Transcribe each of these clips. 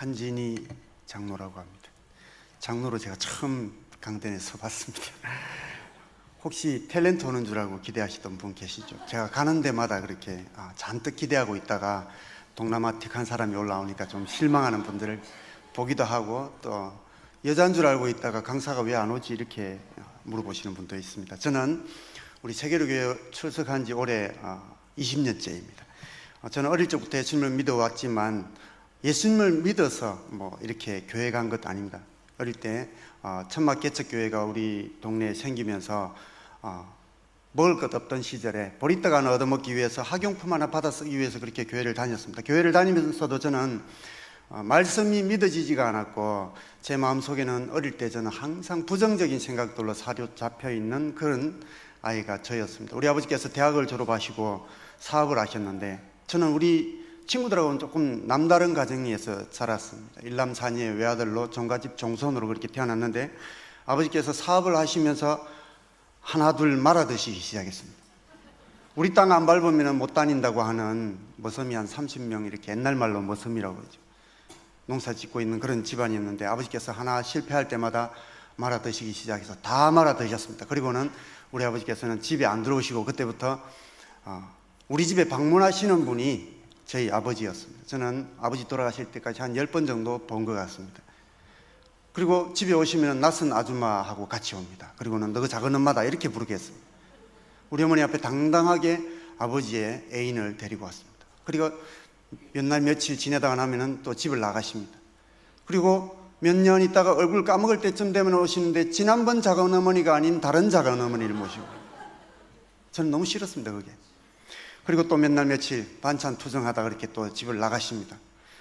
한진희 장로라고 합니다. 장로로 제가 처음 강단에 서봤습니다. 혹시 탤런트 오는 줄 알고 기대하시던 분 계시죠? 제가 가는 데마다 그렇게 잔뜩 기대하고 있다가 동남아틱한 사람이 올라오니까 좀 실망하는 분들을 보기도 하고, 또 여자인 줄 알고 있다가 강사가 왜 안 오지 이렇게 물어보시는 분도 있습니다. 저는 우리 세계로교회 출석한 지 올해 20년째입니다. 저는 어릴 적부터 예수님을 믿어왔지만 예수님을 믿어서 이렇게 교회 간 것도 아닙니다. 어릴 때 천막개척교회가 우리 동네에 생기면서 먹을 것 없던 시절에 보리떡 하나 얻어먹기 위해서 학용품 하나 받아 쓰기 위해서 그렇게 교회를 다녔습니다. 교회를 다니면서도 저는 말씀이 믿어지지가 않았고, 제 마음속에는 어릴 때 저는 항상 부정적인 생각들로 사로잡혀 있는 그런 아이가 저였습니다. 우리 아버지께서 대학을 졸업하시고 사업을 하셨는데, 저는 우리 친구들하고는 조금 남다른 가정에서 자랐습니다. 일남사녀의 외아들로 종갓집 종손으로 그렇게 태어났는데, 아버지께서 사업을 하시면서 하나 둘 말아드시기 시작했습니다. 우리 땅 안 밟으면 못 다닌다고 하는 머슴이 한 30명, 이렇게 옛날 말로 머슴이라고 그러죠. 농사 짓고 있는 그런 집안이었는데, 아버지께서 하나 실패할 때마다 말아드시기 시작해서 다 말아드셨습니다. 그리고는 우리 아버지께서는 집에 안 들어오시고, 그때부터 우리 집에 방문하시는 분이 저희 아버지였습니다. 저는 아버지 돌아가실 때까지 한 10번 정도 본 것 같습니다. 그리고 집에 오시면 낯선 아줌마하고 같이 옵니다. 그리고는 너 그 작은 엄마다 이렇게 부르겠습니다. 우리 어머니 앞에 당당하게 아버지의 애인을 데리고 왔습니다. 그리고 몇 날 며칠 지내다가 나면은 또 집을 나가십니다. 그리고 몇 년 있다가 얼굴 까먹을 때쯤 되면 오시는데, 지난번 작은 어머니가 아닌 다른 작은 어머니를 모시고, 저는 너무 싫었습니다, 그게. 그리고 또 몇 날 며칠 반찬 투정하다가 이렇게 또 집을 나가십니다.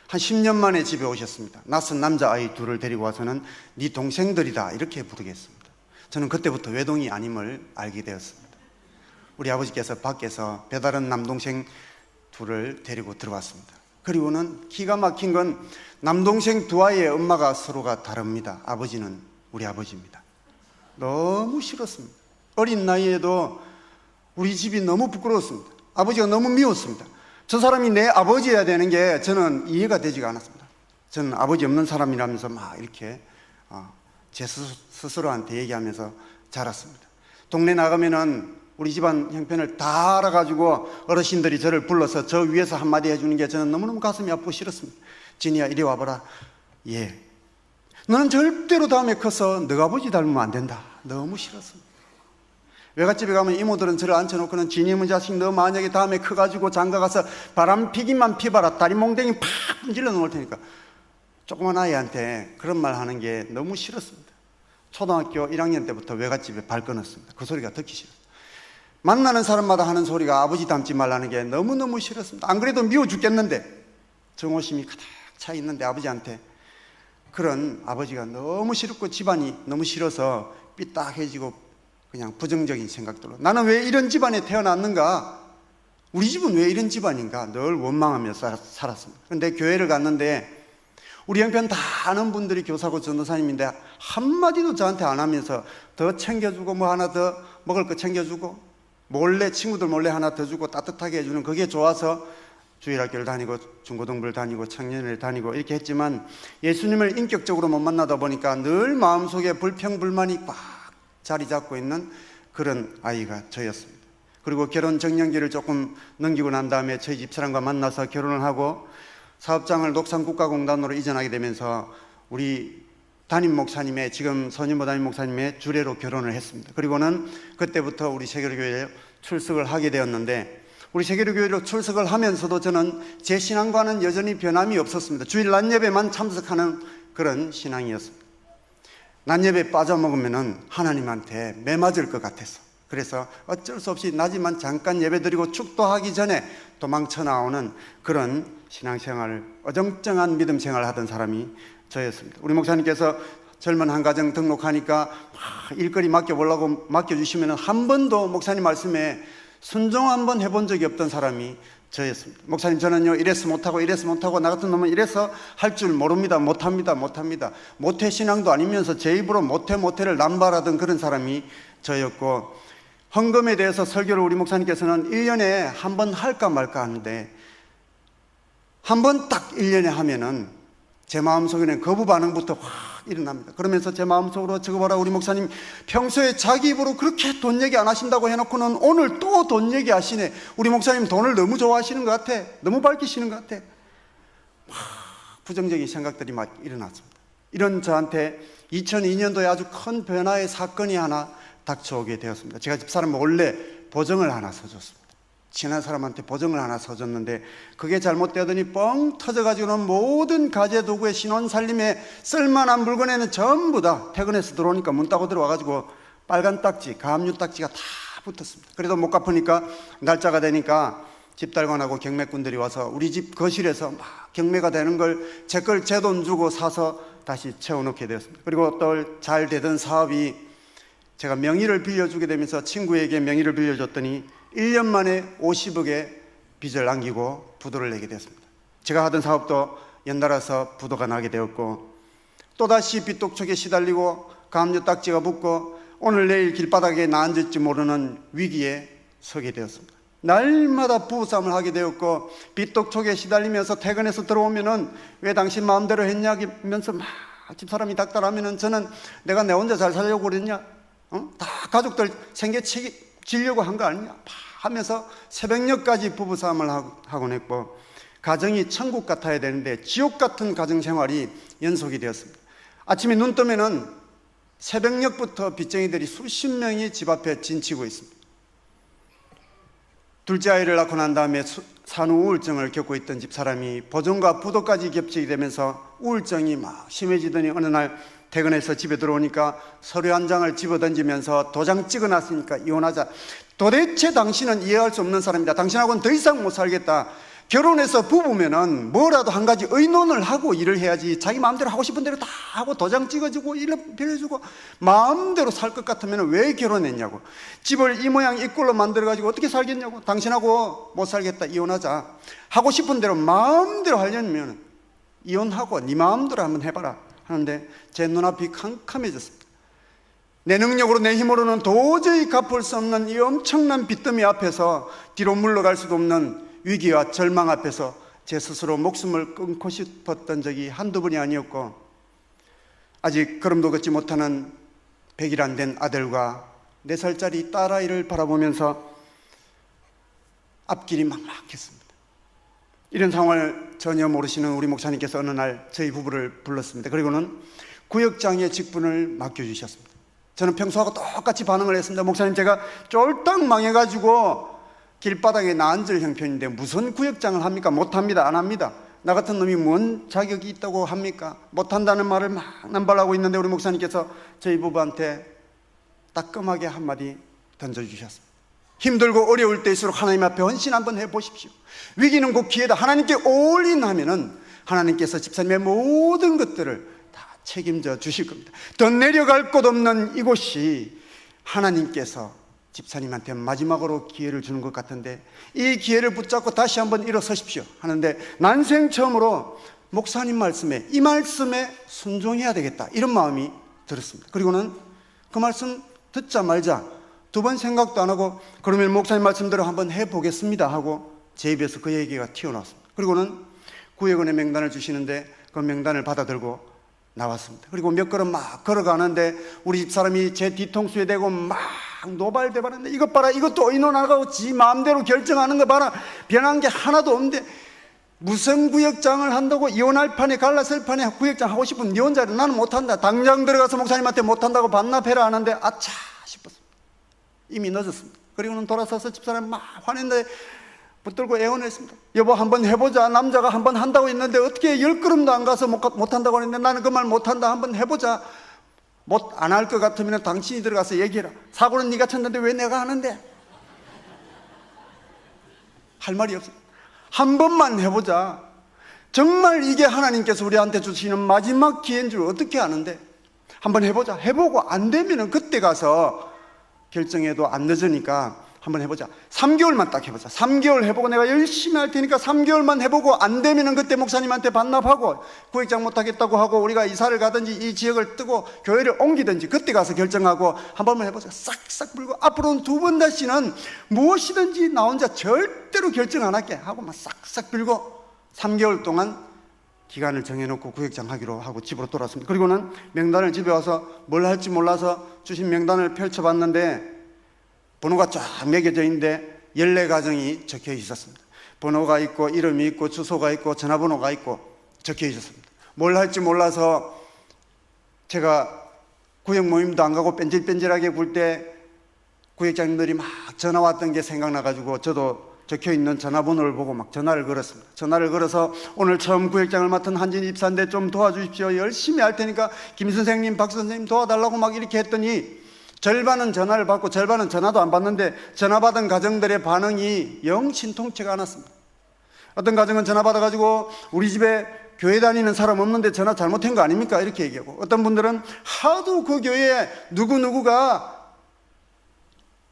한 10년 만에 집에 오셨습니다. 낯선 남자아이 둘을 데리고 와서는 네 동생들이다 이렇게 부르겠습니다. 저는 그때부터 외동이 아님을 알게 되었습니다. 우리 아버지께서 밖에서 배다른 남동생 둘을 데리고 들어왔습니다. 그리고는 기가 막힌 건 남동생 두 아이의 엄마가 서로가 다릅니다. 아버지는 우리 아버지입니다. 너무 싫었습니다. 어린 나이에도 우리 집이 너무 부끄러웠습니다. 아버지가 너무 미웠습니다. 저 사람이 내 아버지여야 되는 게 저는 이해가 되지가 않았습니다. 저는 아버지 없는 사람이라면서 막 이렇게 제 스스로한테 얘기하면서 자랐습니다. 동네 나가면은 우리 집안 형편을 다 알아가지고 어르신들이 저를 불러서 저 위에서 한마디 해주는 게 저는 너무너무 가슴이 아프고 싫었습니다. 진이야, 이리 와봐라. 예. 너는 절대로 다음에 커서 너가 아버지 닮으면 안 된다. 너무 싫었습니다. 외갓집에 가면 이모들은 저를 앉혀놓고는 진이 뭐 자식 너 만약에 다음에 커가지고 장가가서 바람 피기만 피봐라. 다리 몽댕이 팍 분질러 놓을 테니까. 조그만 아이한테 그런 말 하는 게 너무 싫었습니다. 초등학교 1학년 때부터 외갓집에 발 끊었습니다. 그 소리가 듣기 싫었어요. 만나는 사람마다 하는 소리가 아버지 닮지 말라는 게 너무너무 싫었습니다. 안 그래도 미워 죽겠는데, 정오심이 가득 차 있는데 아버지한테 그런 아버지가 너무 싫었고, 집안이 너무 싫어서 삐딱해지고 그냥 부정적인 생각들로, 나는 왜 이런 집안에 태어났는가, 우리 집은 왜 이런 집안인가 늘 원망하며 살았습니다. 그런데 교회를 갔는데 우리 형편 다 아는 분들이 교사고 전도사님인데 한마디도 저한테 안 하면서 더 챙겨주고, 뭐 하나 더 먹을 거 챙겨주고, 몰래 친구들 몰래 하나 더 주고 따뜻하게 해주는, 그게 좋아서 주일학교를 다니고 중고등부를 다니고 청년을 다니고 이렇게 했지만, 예수님을 인격적으로 못 만나다 보니까 늘 마음속에 불평불만이 꽉 자리 잡고 있는 그런 아이가 저였습니다. 그리고 결혼 정년기를 조금 넘기고 난 다음에 저희 집사람과 만나서 결혼을 하고 사업장을 녹산국가공단으로 이전하게 되면서 우리 담임 목사님의, 지금 선임모 담임 목사님의 주례로 결혼을 했습니다. 그리고는 그때부터 우리 세계로교회에 출석을 하게 되었는데, 우리 세계로교회로 출석을 하면서도 저는 제 신앙과는 여전히 변함이 없었습니다. 주일 낮예배만 참석하는 그런 신앙이었습니다. 낮예배 빠져먹으면 하나님한테 매맞을 것 같아서, 그래서 어쩔 수 없이 낮이만 잠깐 예배드리고 축도하기 전에 도망쳐 나오는 그런 신앙생활을, 어정쩡한 믿음 생활을 하던 사람이 저였습니다. 우리 목사님께서 젊은 한 가정 등록하니까 일거리 맡겨보려고 맡겨주시면 한 번도 목사님 말씀에 순종 한번 해본 적이 없던 사람이 저였습니다. 목사님, 저는요 이래서 못하고 나 같은 놈은 이래서 할 줄 모릅니다. 못합니다. 모태 신앙도 아니면서 제 입으로 모태를 남발하던 그런 사람이 저였고, 헌금에 대해서 설교를 우리 목사님께서는 1년에 한 번 할까 말까 하는데, 한 번 딱 1년에 하면은 제 마음속에는 거부 반응부터 확 일어납니다. 그러면서 제 마음속으로 저거 봐라, 우리 목사님 평소에 자기 입으로 그렇게 돈 얘기 안 하신다고 해놓고는 오늘 또 돈 얘기 하시네. 우리 목사님 돈을 너무 좋아하시는 것 같아. 너무 밝히시는 것 같아. 막 부정적인 생각들이 막 일어났습니다. 이런 저한테 2002년도에 아주 큰 변화의 사건이 하나 닥쳐오게 되었습니다. 제가 집사람 몰래 보증을 하나 서줬습니다. 친한 사람한테 보증을 하나 서줬는데 그게 잘못되더니 뻥 터져가지고는 모든 가재도구의 신혼살림에 쓸만한 물건에는 전부 다 퇴근해서 들어오니까 문 따고 들어와가지고 빨간 딱지, 가압류 딱지가 다 붙었습니다. 그래도 못 갚으니까 날짜가 되니까 집달관하고 경매꾼들이 와서 우리 집 거실에서 막 경매가 되는 걸 제 걸 제 돈 주고 사서 다시 채워놓게 되었습니다. 그리고 또 잘 되던 사업이 제가 명의를 빌려주게 되면서 친구에게 명의를 빌려줬더니 1년 만에 50억의 빚을 남기고 부도를 내게 되었습니다. 제가 하던 사업도 연달아서 부도가 나게 되었고 또다시 빚독촉에 시달리고 가압류 딱지가 붙고 오늘 내일 길바닥에 나앉을지 모르는 위기에 서게 되었습니다. 날마다 부부싸움을 하게 되었고 빚독촉에 시달리면서 퇴근해서 들어오면은 왜 당신 마음대로 했냐면서 막 집사람이 닥달하면은 저는 내가 내 혼자 잘 살려고 그랬냐? 다 가족들 생계 책임지려고 한 거 아니냐? 하면서 새벽녘까지 부부싸움을 하곤 했고 가정이 천국 같아야 되는데 지옥 같은 가정생활이 연속이 되었습니다. 아침에 눈 뜨면은 새벽녘부터 빚쟁이들이 수십 명이 집 앞에 진치고 있습니다. 둘째 아이를 낳고 난 다음에 산후 우울증을 겪고 있던 집사람이 보증과 부도까지 겹치게 되면서 우울증이 막 심해지더니 어느 날 퇴근해서 집에 들어오니까 서류 한 장을 집어던지면서 도장 찍어놨으니까 이혼하자. 도대체 당신은 이해할 수 없는 사람이다. 당신하고는 더 이상 못 살겠다. 결혼해서 부부면은 뭐라도 한 가지 의논을 하고 일을 해야지. 자기 마음대로 하고 싶은 대로 다 하고 도장 찍어주고 일 빌려주고 마음대로 살 것 같으면 왜 결혼했냐고. 집을 이 모양 이 꼴로 만들어가지고 어떻게 살겠냐고. 당신하고 못 살겠다. 이혼하자. 하고 싶은 대로 마음대로 하려면 이혼하고 네 마음대로 한번 해봐라 하는데 제 눈앞이 캄캄해졌습니다. 내 능력으로 내 힘으로는 도저히 갚을 수 없는 이 엄청난 빚더미 앞에서 뒤로 물러갈 수도 없는 위기와 절망 앞에서 제 스스로 목숨을 끊고 싶었던 적이 한두 번이 아니었고 아직 걸음도 걷지 못하는 100일 안 된 아들과 4살짜리 딸아이를 바라보면서 앞길이 막막했습니다. 이런 상황을 전혀 모르시는 우리 목사님께서 어느 날 저희 부부를 불렀습니다. 그리고는 구역장의 직분을 맡겨주셨습니다. 저는 평소하고 똑같이 반응을 했습니다. 목사님, 제가 쫄딱 망해가지고 길바닥에 나앉을 형편인데 무슨 구역장을 합니까? 못합니다. 안 합니다. 나 같은 놈이 뭔 자격이 있다고 합니까? 못한다는 말을 막 남발하고 있는데 우리 목사님께서 저희 부부한테 따끔하게 한마디 던져주셨습니다. 힘들고 어려울 때일수록 하나님 앞에 헌신 한번 해보십시오. 위기는 곧 기회다. 하나님께 올인하면은 하나님께서 집사님의 모든 것들을 다 책임져 주실 겁니다. 더 내려갈 곳 없는 이곳이 하나님께서 집사님한테 마지막으로 기회를 주는 것 같은데 이 기회를 붙잡고 다시 한번 일어서십시오 하는데 난생 처음으로 목사님 말씀에 이 말씀에 순종해야 되겠다 이런 마음이 들었습니다. 그리고는 그 말씀 듣자 말자 두 번 생각도 안 하고 그러면 목사님 말씀대로 한번 해보겠습니다 하고 제 입에서 그 얘기가 튀어나왔습니다. 그리고는 구역원의 명단을 주시는데 그 명단을 받아들고 나왔습니다. 그리고 몇 걸음 막 걸어가는데 우리 집사람이 제 뒤통수에 대고 막 노발대발하는데 이것 봐라, 이것도 의논하고 지 마음대로 결정하는 거 봐라, 변한 게 하나도 없는데 무슨 구역장을 한다고. 이혼할 판에 갈라설 판에 구역장 하고 싶은 네 혼자 나는 못한다. 당장 들어가서 목사님한테 못한다고 반납해라 하는데 아차 싶었습니다. 이미 늦었습니다. 그리고는 돌아서서 집사람 막 화냈는데 붙들고 애원했습니다. 여보 한번 해보자. 남자가 한번 한다고 했는데 어떻게 10걸음도 안 가서 못한다고 했는데 나는 그 말 못한다. 한번 해보자. 못 안 할 것 같으면 당신이 들어가서 얘기해라. 사고는 네가 쳤는데 왜 내가 하는데. 할 말이 없어. 한 번만 해보자. 정말 이게 하나님께서 우리한테 주시는 마지막 기회인 줄 어떻게 아는데. 한번 해보자. 해보고 안 되면 그때 가서 결정해도 안 늦으니까 한번 해보자. 3개월만 딱 해보자. 3개월 해보고 내가 열심히 할 테니까 3개월만 해보고 안 되면은 그때 목사님한테 반납하고 구역장 못하겠다고 하고 우리가 이사를 가든지 이 지역을 뜨고 교회를 옮기든지 그때 가서 결정하고 한 번만 해보자. 싹싹 불고 앞으로는 2번 다시는 무엇이든지 나 혼자 절대로 결정 안 할게 하고 막 싹싹 빌고 3개월 동안 기간을 정해놓고 구역장 하기로 하고 집으로 돌아왔습니다. 그리고는 명단을 집에 와서 뭘 할지 몰라서 주신 명단을 펼쳐봤는데 번호가 쫙 매겨져 있는데 14가정이 적혀 있었습니다. 번호가 있고 이름이 있고 주소가 있고 전화번호가 있고 적혀 있었습니다. 뭘 할지 몰라서 제가 구역 모임도 안 가고 뺀질뺀질하게 굴 때 구역장님들이 막 전화 왔던 게 생각나가지고 저도 적혀있는 전화번호를 보고 막 전화를 걸었습니다. 전화를 걸어서 오늘 처음 구역장을 맡은 한진 입사인데 좀 도와주십시오. 열심히 할 테니까 김 선생님, 박 선생님 도와달라고 막 이렇게 했더니 절반은 전화를 받고 절반은 전화도 안 받는데 전화 받은 가정들의 반응이 영 신통치가 않았습니다. 어떤 가정은 전화 받아가지고 우리 집에 교회 다니는 사람 없는데 전화 잘못한 거 아닙니까? 이렇게 얘기하고, 어떤 분들은 하도 그 교회에 누구누구가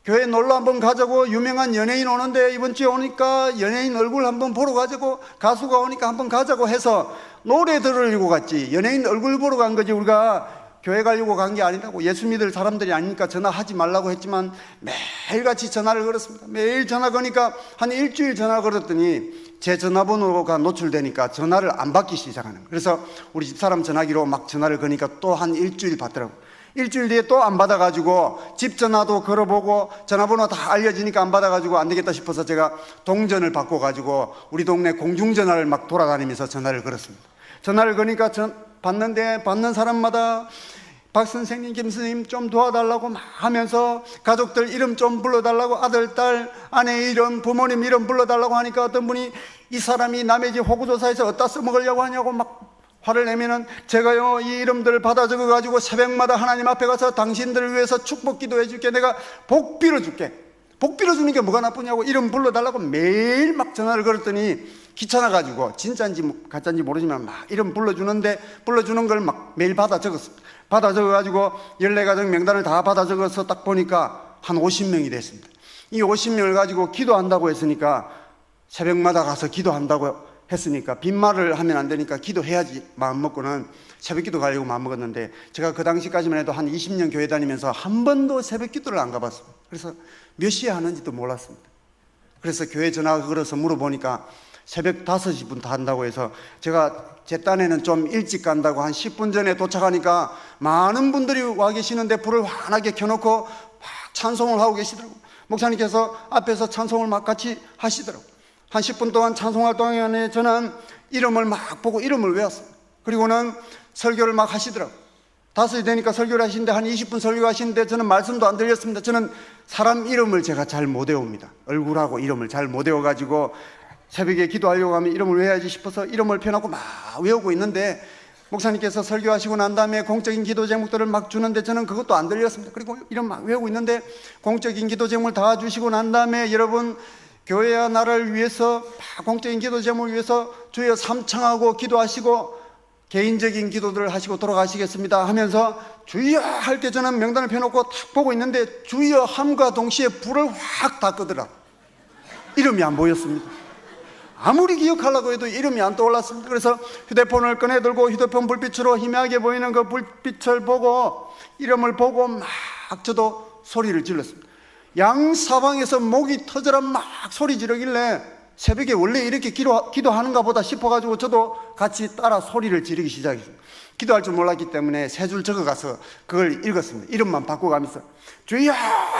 교회 놀러 한번 가자고 유명한 연예인 오는데 이번 주에 오니까 연예인 얼굴 한번 보러 가자고, 가수가 오니까 한번 가자고 해서 노래 들으려고 갔지 연예인 얼굴 보러 간 거지 우리가 교회 가려고 간 게 아니라고. 예수 믿을 사람들이 아니니까 전화하지 말라고 했지만 매일같이 전화를 걸었습니다. 매일 전화 거니까 한 일주일 전화 걸었더니 제 전화번호가 노출되니까 전화를 안 받기 시작하는 거예요. 그래서 우리 집사람 전화기로 막 전화를 거니까 또 한 일주일 받더라고요. 일주일 뒤에 또 안 받아가지고 집 전화도 걸어보고 전화번호 다 알려지니까 안 받아가지고 안 되겠다 싶어서 제가 동전을 바꿔가지고 우리 동네 공중전화를 막 돌아다니면서 전화를 걸었습니다. 전화를 거니까 받는데 받는 사람마다 박 선생님, 김 선생님 좀 도와달라고 막 하면서 가족들 이름 좀 불러달라고, 아들, 딸, 아내 이름, 부모님 이름 불러달라고 하니까 어떤 분이 이 사람이 남의 집 호구조사에서 어디다 써먹으려고 하냐고 막 화를 내면은 제가요 이 이름들을 받아 적어가지고 새벽마다 하나님 앞에 가서 당신들을 위해서 축복 기도해 줄게, 내가 복 빌어줄게, 복 빌어주는 게 뭐가 나쁘냐고 이름 불러달라고 매일 막 전화를 걸었더니 귀찮아가지고 진짜인지 가짜인지 모르지만 막 이름 불러주는데 불러주는 걸 막 매일 받아 적었습니다. 받아 적어가지고 14가정 명단을 다 받아 적어서 딱 보니까 한 50명이 됐습니다. 이 50명을 가지고 기도한다고 했으니까 새벽마다 가서 기도한다고 했으니까 빈말을 하면 안 되니까 기도해야지 마음 먹고는 새벽 기도 가려고 마음 먹었는데 제가 그 당시까지만 해도 한 20년 교회 다니면서 한 번도 새벽 기도를 안 가봤습니다. 그래서 몇 시에 하는지도 몰랐습니다. 그래서 교회 전화 걸어서 물어보니까 새벽 5시부터 한다고 해서 제가 제 딴에는 좀 일찍 간다고 한 10분 전에 도착하니까 많은 분들이 와 계시는데 불을 환하게 켜놓고 막 찬송을 하고 계시더라고요. 목사님께서 앞에서 찬송을 막 같이 하시더라고요. 한 10분 동안 찬송할 동안에 저는 이름을 막 보고 이름을 외웠습니다. 그리고는 설교를 막 하시더라고요. 5시 되니까 설교를 하시는데 한 20분 설교하시는데 저는 말씀도 안 들렸습니다. 저는 사람 이름을 제가 잘 못 외웁니다. 얼굴하고 이름을 잘 못 외워가지고 새벽에 기도하려고 하면 이름을 외워야지 싶어서 이름을 펴놓고 막 외우고 있는데 목사님께서 설교하시고 난 다음에 공적인 기도 제목들을 막 주는데 저는 그것도 안 들렸습니다. 그리고 이름 막 외우고 있는데 공적인 기도 제목을 다 주시고 난 다음에 여러분 교회와 나라를 위해서 공적인 기도 제목을 위해서 주여 삼창하고 기도하시고 개인적인 기도들을 하시고 돌아가시겠습니다 하면서 주여 할 때 저는 명단을 펴놓고 탁 보고 있는데 주여 함과 동시에 불을 확 다 끄더라. 이름이 안 보였습니다. 아무리 기억하려고 해도 이름이 안 떠올랐습니다. 그래서 휴대폰을 꺼내 들고 휴대폰 불빛으로 희미하게 보이는 그 불빛을 보고 이름을 보고 막 저도 소리를 질렀습니다. 양 사방에서 목이 터져라 막 소리 지르길래 새벽에 원래 이렇게 기도하는가 보다 싶어가지고 저도 같이 따라 소리를 지르기 시작했습니다. 기도할 줄 몰랐기 때문에 세 줄 적어가서 그걸 읽었습니다. 이름만 바꿔가면서 주여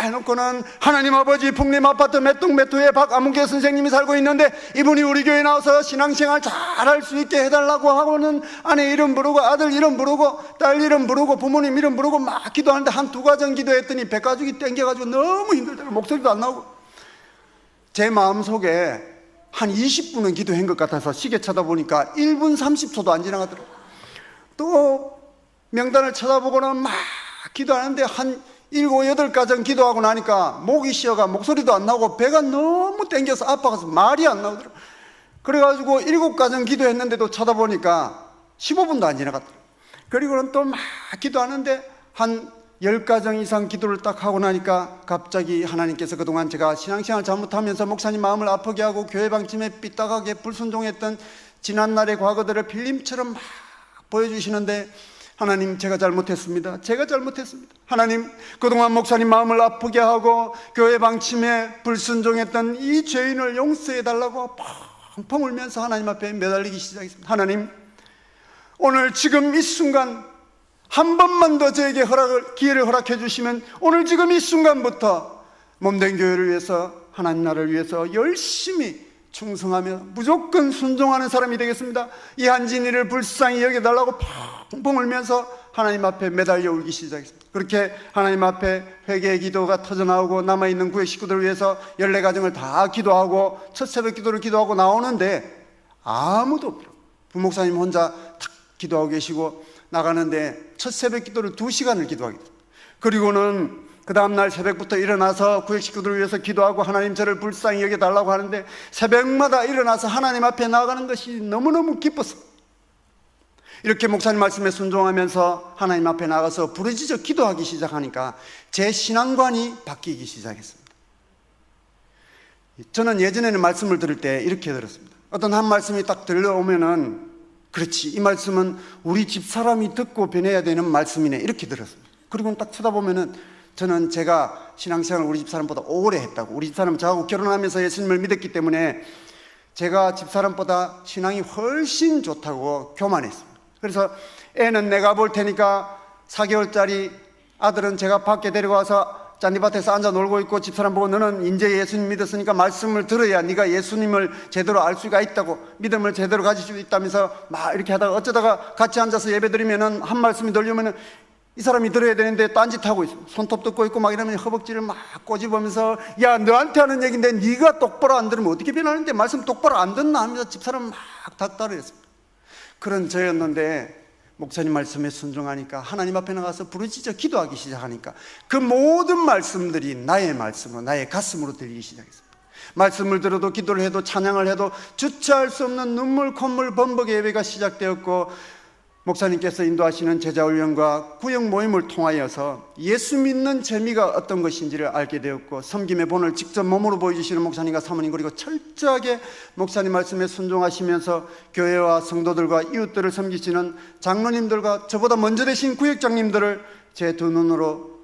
해놓고는 하나님 아버지 풍림 아파트 몇동 몇 호에 박아문계 선생님이 살고 있는데 이분이 우리 교회에 나와서 신앙생활 잘할 수 있게 해달라고 하고는 아내 이름 부르고 아들 이름 부르고 딸 이름 부르고 부모님 이름 부르고 막 기도하는데 한 2가정 기도했더니 백가죽이 땡겨가지고 너무 힘들더라고요. 목소리도 안 나오고 제 마음속에 한 20분은 기도한 것 같아서 시계 쳐다보니까 1분 30초도 안 지나가더라고요. 또 명단을 쳐다보고는 막 기도하는데 한 7, 8가정 기도하고 나니까 목이 쉬어가 목소리도 안 나오고 배가 너무 땡겨서 아파가서 말이 안 나오더라고요. 그래가지고 7가정 기도했는데도 쳐다보니까 15분도 안 지나갔더라고요. 그리고는 또 막 기도하는데 한 10가정 이상 기도를 딱 하고 나니까 갑자기 하나님께서 그동안 제가 신앙생활 잘못하면서 목사님 마음을 아프게 하고 교회 방침에 삐딱하게 불순종했던 지난날의 과거들을 필름처럼 막 보여주시는데 하나님 제가 잘못했습니다. 제가 잘못했습니다. 하나님 그동안 목사님 마음을 아프게 하고 교회 방침에 불순종했던 이 죄인을 용서해달라고 펑펑 울면서 하나님 앞에 매달리기 시작했습니다. 하나님 오늘 지금 이 순간 한 번만 더 저에게 기회를 허락해 주시면 오늘 지금 이 순간부터 몸된 교회를 위해서, 하나님 나라를 위해서 열심히 충성하며 무조건 순종하는 사람이 되겠습니다. 이 한진이를 불쌍히 여겨달라고 펑펑 울면서 하나님 앞에 매달려 울기 시작했습니다. 그렇게 하나님 앞에 회개의 기도가 터져나오고 남아있는 구역 식구들을 위해서 14가정을 다 기도하고 첫 새벽 기도를 기도하고 나오는데 아무도 없더라고요. 부목사님 혼자 탁 기도하고 계시고 나가는데 첫 새벽 기도를 2시간을 기도하게 됐어요. 그리고는 그 다음날 새벽부터 일어나서 구역 식구들을 위해서 기도하고 하나님 저를 불쌍히 여겨달라고 하는데 새벽마다 일어나서 하나님 앞에 나아가는 것이 너무너무 기뻤어요. 이렇게 목사님 말씀에 순종하면서 하나님 앞에 나가서 부르짖어 기도하기 시작하니까 제 신앙관이 바뀌기 시작했습니다. 저는 예전에는 말씀을 들을 때 이렇게 들었습니다. 어떤 한 말씀이 딱 들려오면은 그렇지, 이 말씀은 우리 집사람이 듣고 변해야 되는 말씀이네, 이렇게 들었습니다. 그리고 딱 쳐다보면은 저는 제가 신앙생활을 우리 집사람보다 오래 했다고, 우리 집사람은 저하고 결혼하면서 예수님을 믿었기 때문에 제가 집사람보다 신앙이 훨씬 좋다고 교만했습니다. 그래서 애는 내가 볼 테니까 4개월짜리 아들은 제가 밖에 데려가서 짠디밭에서 앉아 놀고 있고 집사람 보고 너는 이제 예수님 믿었으니까 말씀을 들어야 네가 예수님을 제대로 알 수가 있다고, 믿음을 제대로 가질 수 있다면서 막 이렇게 하다가 어쩌다가 같이 앉아서 예배 드리면은 한 말씀이 들려오면은 이 사람이 들어야 되는데 딴짓하고 있어. 손톱 뜯고 있고 막 이러면 허벅지를 막 꼬집으면서 야, 너한테 하는 얘기인데 네가 똑바로 안 들으면 어떻게 변하는데 말씀 똑바로 안 듣나 하면서 집사람 막 닥달했습니다. 그런 저였는데 목사님 말씀에 순종하니까 하나님 앞에 나가서 부르짖어 기도하기 시작하니까 그 모든 말씀들이 나의 말씀으로, 나의 가슴으로 들리기 시작했습니다. 말씀을 들어도 기도를 해도 찬양을 해도 주체할 수 없는 눈물 콧물 범벅의 예배가 시작되었고, 목사님께서 인도하시는 제자훈련과 구역 모임을 통하여서 예수 믿는 재미가 어떤 것인지를 알게 되었고, 섬김의 본을 직접 몸으로 보여주시는 목사님과 사모님, 그리고 철저하게 목사님 말씀에 순종하시면서 교회와 성도들과 이웃들을 섬기시는 장로님들과 저보다 먼저 되신 구역장님들을 제 두 눈으로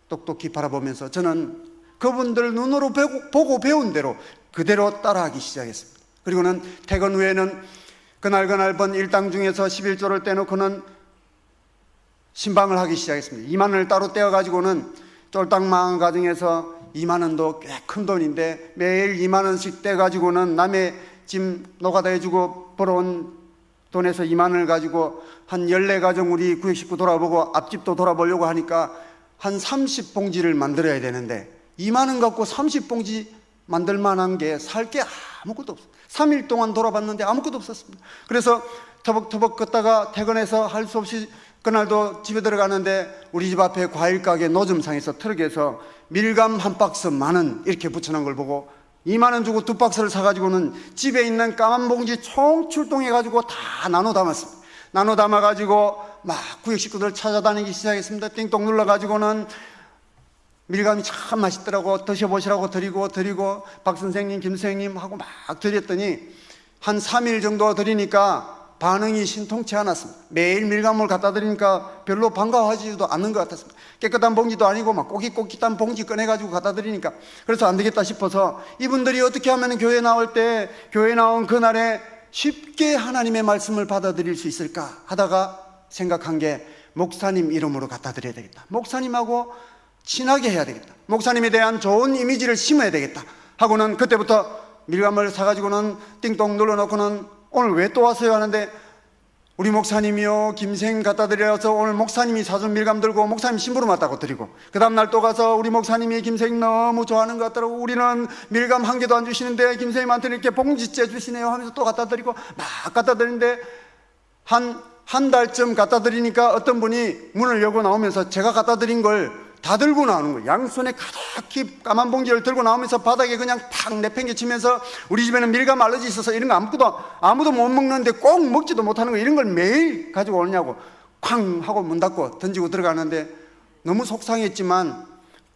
똑똑히 바라보면서 저는 그분들 눈으로 보고 배운 대로 그대로 따라하기 시작했습니다. 그리고는 퇴근 후에는 그날 번 일당 중에서 11조를 떼놓고는 신방을 하기 시작했습니다. 2만 원을 따로 떼어가지고는 쫄딱 망한 가정에서 2만 원도 꽤 큰 돈인데 매일 2만 원씩 떼가지고는 남의 짐 노가다 해주고 벌어온 돈에서 2만 원을 가지고 한 14가정 우리 구역 식구 돌아보고 앞집도 돌아보려고 하니까 한 30봉지를 만들어야 되는데 2만 원 갖고 30봉지 만들 만한 게 살 게 아무것도 없어요. 3일 동안 돌아봤는데 아무것도 없었습니다. 그래서 터벅터벅 걷다가 퇴근해서 할 수 없이 그날도 집에 들어가는데 우리 집 앞에 과일 가게 노점상에서 트럭에서 밀감 한 박스 10,000원 이렇게 붙여놓은 걸 보고 2만 원 주고 2박스를 사가지고는 집에 있는 까만 봉지 총 출동해가지고 다 나눠 담았습니다. 나눠 담아가지고 막 구역 식구들 찾아다니기 시작했습니다. 띵동 눌러가지고는 밀감이 참 맛있더라고, 드셔보시라고 드리고 박 선생님, 김 선생님 하고 막 드렸더니 한 3일 정도 드리니까 반응이 신통치 않았습니다. 매일 밀감을 갖다 드리니까 별로 반가워하지도 않는 것 같았습니다. 깨끗한 봉지도 아니고 막 꼬깃꼬깃한 봉지 꺼내가지고 갖다 드리니까, 그래서 안 되겠다 싶어서 이분들이 어떻게 하면 교회 나올 때 교회 나온 그날에 쉽게 하나님의 말씀을 받아들일 수 있을까 하다가 생각한 게 목사님 이름으로 갖다 드려야 되겠다, 목사님하고 친하게 해야 되겠다, 목사님에 대한 좋은 이미지를 심어야 되겠다 하고는 그때부터 밀감을 사가지고는 띵동 눌러놓고는 오늘 왜 또 왔어요 하는데 우리 목사님이요 김생 갖다 드려서 오늘 목사님이 사준 밀감 들고 목사님 심부름 왔다고 드리고, 그 다음날 또 가서 우리 목사님이 김생 너무 좋아하는 것 같더라고, 우리는 밀감 한 개도 안 주시는데 김생님한테 이렇게 봉지째 주시네요 하면서 또 갖다 드리고 막 갖다 드리는데 한 달쯤 갖다 드리니까 어떤 분이 문을 열고 나오면서 제가 갖다 드린 걸 다 들고 나오는 거예요. 양손에 가득히 까만 봉지를 들고 나오면서 바닥에 그냥 탁 내팽개치면서 우리 집에는 밀감 알러지 있어서 이런 거 아무도 못 먹는데 꼭 먹지도 못하는 거 이런 걸 매일 가지고 오느냐고 쾅 하고 문 닫고 던지고 들어가는데 너무 속상했지만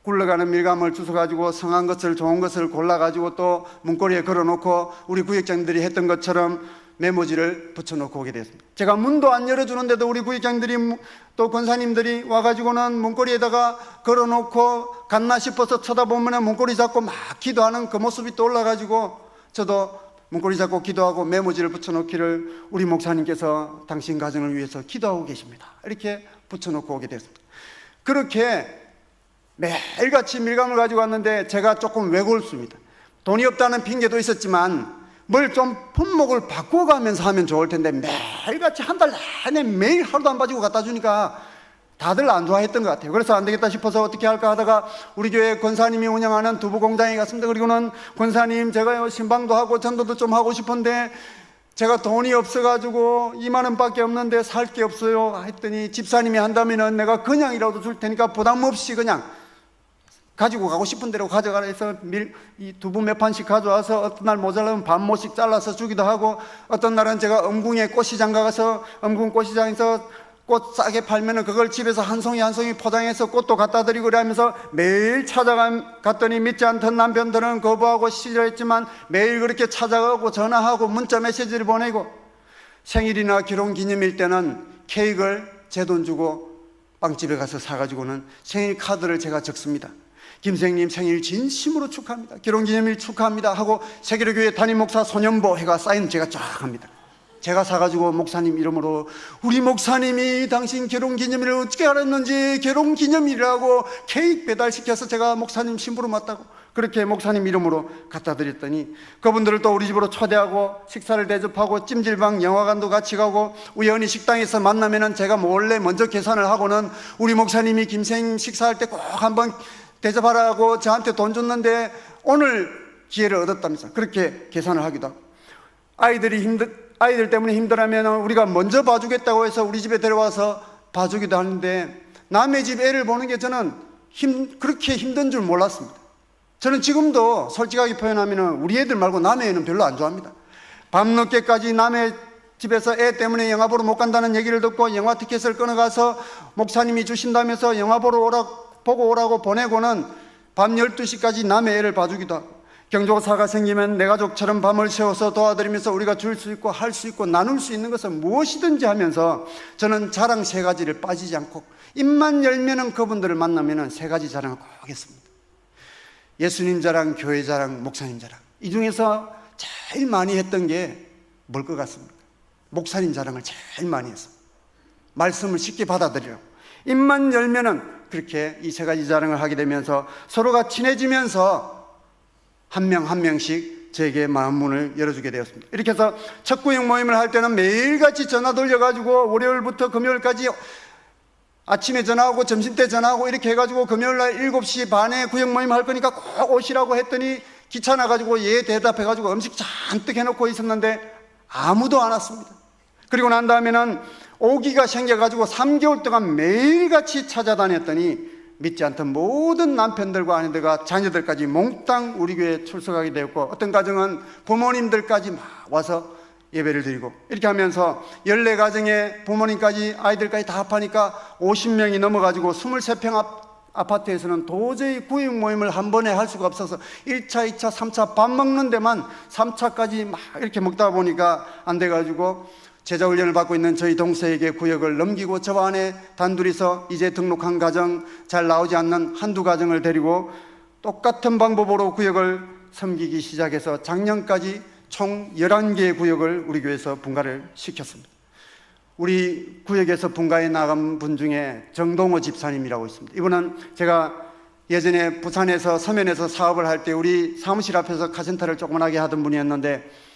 굴러가는 밀감을 주워가지고 성한 것을 좋은 것을 골라가지고 또 문고리에 걸어놓고 우리 구역장들이 했던 것처럼 메모지를 붙여놓고 오게 됐습니다. 제가 문도 안 열어주는데도 우리 구역장들이 또 권사님들이 와가지고는 문고리에다가 걸어놓고 갔나 싶어서 쳐다보면 문고리 잡고 막 기도하는 그 모습이 떠올라가지고 저도 문고리 잡고 기도하고 메모지를 붙여놓기를 우리 목사님께서 당신 가정을 위해서 기도하고 계십니다. 이렇게 붙여놓고 오게 됐습니다. 그렇게 매일같이 밀감을 가지고 왔는데 제가 조금 외골수입니다. 돈이 없다는 핑계도 있었지만 뭘 좀 품목을 바꿔가면서 하면 좋을 텐데 매일같이 한 달 내내 매일 하루도 안 빠지고 갖다 주니까 다들 안 좋아했던 것 같아요. 그래서 안 되겠다 싶어서 어떻게 할까 하다가 우리 교회 권사님이 운영하는 두부 공장에 갔습니다. 그리고는 권사님, 제가요 신방도 하고 전도도 좀 하고 싶은데 제가 돈이 없어가지고 2만 원밖에 없는데 살 게 없어요 했더니, 집사님이 한다면은 내가 그냥이라도 줄 테니까 부담 없이 그냥 가지고 가고 싶은 대로 가져가라 해서 이 두부 몇 판씩 가져와서 어떤 날 모자라면 반 모씩 잘라서 주기도 하고, 어떤 날은 제가 엄궁에 꽃시장 가서 엄궁 꽃시장에서 꽃 싸게 팔면은 그걸 집에서 한 송이 한 송이 포장해서 꽃도 갖다 드리고 그러면서 매일 찾아갔더니 믿지 않던 남편들은 거부하고 싫어했지만 매일 그렇게 찾아가고 전화하고 문자 메시지를 보내고, 생일이나 결혼기념일 때는 케이크를 제 돈 주고 빵집에 가서 사가지고는 생일 카드를 제가 적습니다. 김생님 생일 진심으로 축하합니다, 결혼기념일 축하합니다 하고 세계로교회 담임목사 소년보 해가 사인 제가 쫙 합니다. 제가 사가지고 목사님 이름으로, 우리 목사님이 당신 결혼기념일을 어떻게 알았는지 결혼기념일이라고 케이크 배달시켜서 제가 목사님 신부로 맞다고 그렇게 목사님 이름으로 갖다 드렸더니, 그분들을 또 우리 집으로 초대하고 식사를 대접하고 찜질방 영화관도 같이 가고, 우연히 식당에서 만나면은 제가 몰래 먼저 계산을 하고는 우리 목사님이 김생님 식사할 때 꼭 한번 대접하라고 저한테 돈 줬는데 오늘 기회를 얻었다면서 그렇게 계산을 하기도 하고, 아이들 때문에 힘들어하면 우리가 먼저 봐주겠다고 해서 우리 집에 데려와서 봐주기도 하는데, 남의 집 애를 보는 게 저는 그렇게 힘든 줄 몰랐습니다. 저는 지금도 솔직하게 표현하면 우리 애들 말고 남의 애는 별로 안 좋아합니다. 밤늦게까지 남의 집에서 애 때문에 영화 보러 못 간다는 얘기를 듣고 영화 티켓을 끊어가서 목사님이 주신다면서 영화 보고 오라고 보내고는 밤 12시까지 남의 애를 봐주기도 하고, 경조사가 생기면 내 가족처럼 밤을 새워서 도와드리면서 우리가 줄 수 있고 할 수 있고 나눌 수 있는 것은 무엇이든지 하면서, 저는 자랑 3가지를 빠지지 않고 입만 열면은 그분들을 만나면은 3가지 자랑을 꼭 했습니다. 예수님 자랑, 교회 자랑, 목사님 자랑. 이 중에서 제일 많이 했던 게 뭘 것 같습니까? 목사님 자랑을 제일 많이 했어요. 말씀을 쉽게 받아들이라고. 입만 열면은 그렇게 이 3가지 자랑을 하게 되면서 서로가 친해지면서 한 명 한 명씩 저에게 마음문을 열어주게 되었습니다. 이렇게 해서 첫 구역 모임을 할 때는 매일같이 전화 돌려가지고 월요일부터 금요일까지 아침에 전화하고 점심때 전화하고 이렇게 해가지고 금요일날 7시 반에 구역 모임 할 거니까 꼭 오시라고 했더니 귀찮아가지고 예 대답해가지고 음식 잔뜩 해놓고 있었는데 아무도 안 왔습니다. 그리고 난 다음에는 오기가 생겨가지고 3개월 동안 매일같이 찾아다녔더니 믿지 않던 모든 남편들과 아내들과 자녀들까지 몽땅 우리 교회에 출석하게 되었고, 어떤 가정은 부모님들까지 막 와서 예배를 드리고, 이렇게 하면서 14가정의 부모님까지 아이들까지 다 합하니까 50명이 넘어가지고 23평 아파트에서는 도저히 구역 모임을 한 번에 할 수가 없어서 1차, 2차, 3차 밥 먹는 데만 3차까지 막 이렇게 먹다 보니까 안 돼가지고 제자훈련을 받고 있는 저희 동서에게 구역을 넘기고 저 안에 단둘이서 이제 등록한 가정, 잘 나오지 않는 한두 가정을 데리고 똑같은 방법으로 구역을 섬기기 시작해서 작년까지 총 11개의 구역을 우리 교회에서 분가를 시켰습니다. 우리 구역에서 분가해 나간 분 중에 정동호 집사님이라고 있습니다. 이분은 제가 예전에 부산에서 서면에서 사업을 할 때 우리 사무실 앞에서 카센터를 조그만하게 하던 분이었는데,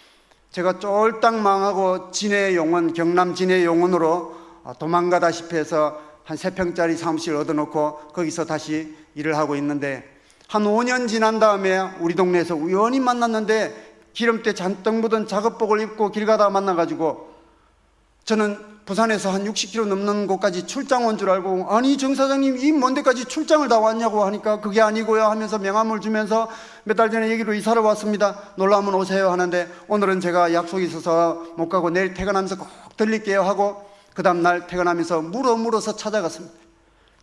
제가 쫄딱 망하고 진해용원, 경남 진해용원으로 도망가다시피 해서 한 3평짜리 사무실 얻어놓고 거기서 다시 일을 하고 있는데, 한 5년 지난 다음에 우리 동네에서 우연히 만났는데 기름때 잔뜩 묻은 작업복을 입고 길 가다가 만나가지고, 저는 부산에서 한 60km 넘는 곳까지 출장 온 줄 알고, 아니 정 사장님 이 먼 데까지 출장을 다 왔냐고 하니까 그게 아니고요 하면서 명함을 주면서 몇 달 전에 여기로 이사를 왔습니다, 놀라면 오세요 하는데, 오늘은 제가 약속이 있어서 못 가고 내일 퇴근하면서 꼭 들릴게요 하고 그 다음날 퇴근하면서 물어서 찾아갔습니다.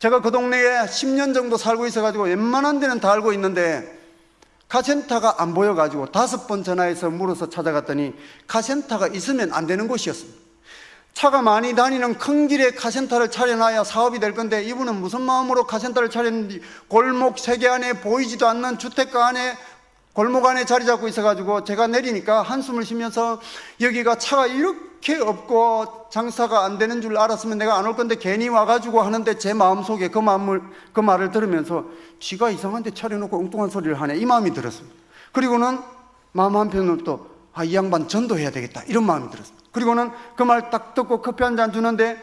제가 그 동네에 10년 정도 살고 있어가지고 웬만한 데는 다 알고 있는데 카센터가 안 보여가지고 5번 전화해서 물어서 찾아갔더니 카센터가 있으면 안 되는 곳이었습니다. 차가 많이 다니는 큰 길에 카센터를 차려놔야 사업이 될 건데, 이분은 무슨 마음으로 카센터를 차렸는지 골목 세계 안에 보이지도 않는 주택가 안에 골목 안에 자리 잡고 있어가지고 제가 내리니까 한숨을 쉬면서 여기가 차가 이렇게 없고 장사가 안 되는 줄 알았으면 내가 안 올 건데 괜히 와가지고 하는데 제 마음속에 그 말을 들으면서 쥐가 이상한데 차려놓고 엉뚱한 소리를 하네, 이 마음이 들었습니다. 그리고는 마음 한편으로 또 이 양반 전도해야 되겠다, 이런 마음이 들었습니다. 그리고는 그 말 딱 듣고 커피 한 잔 주는데,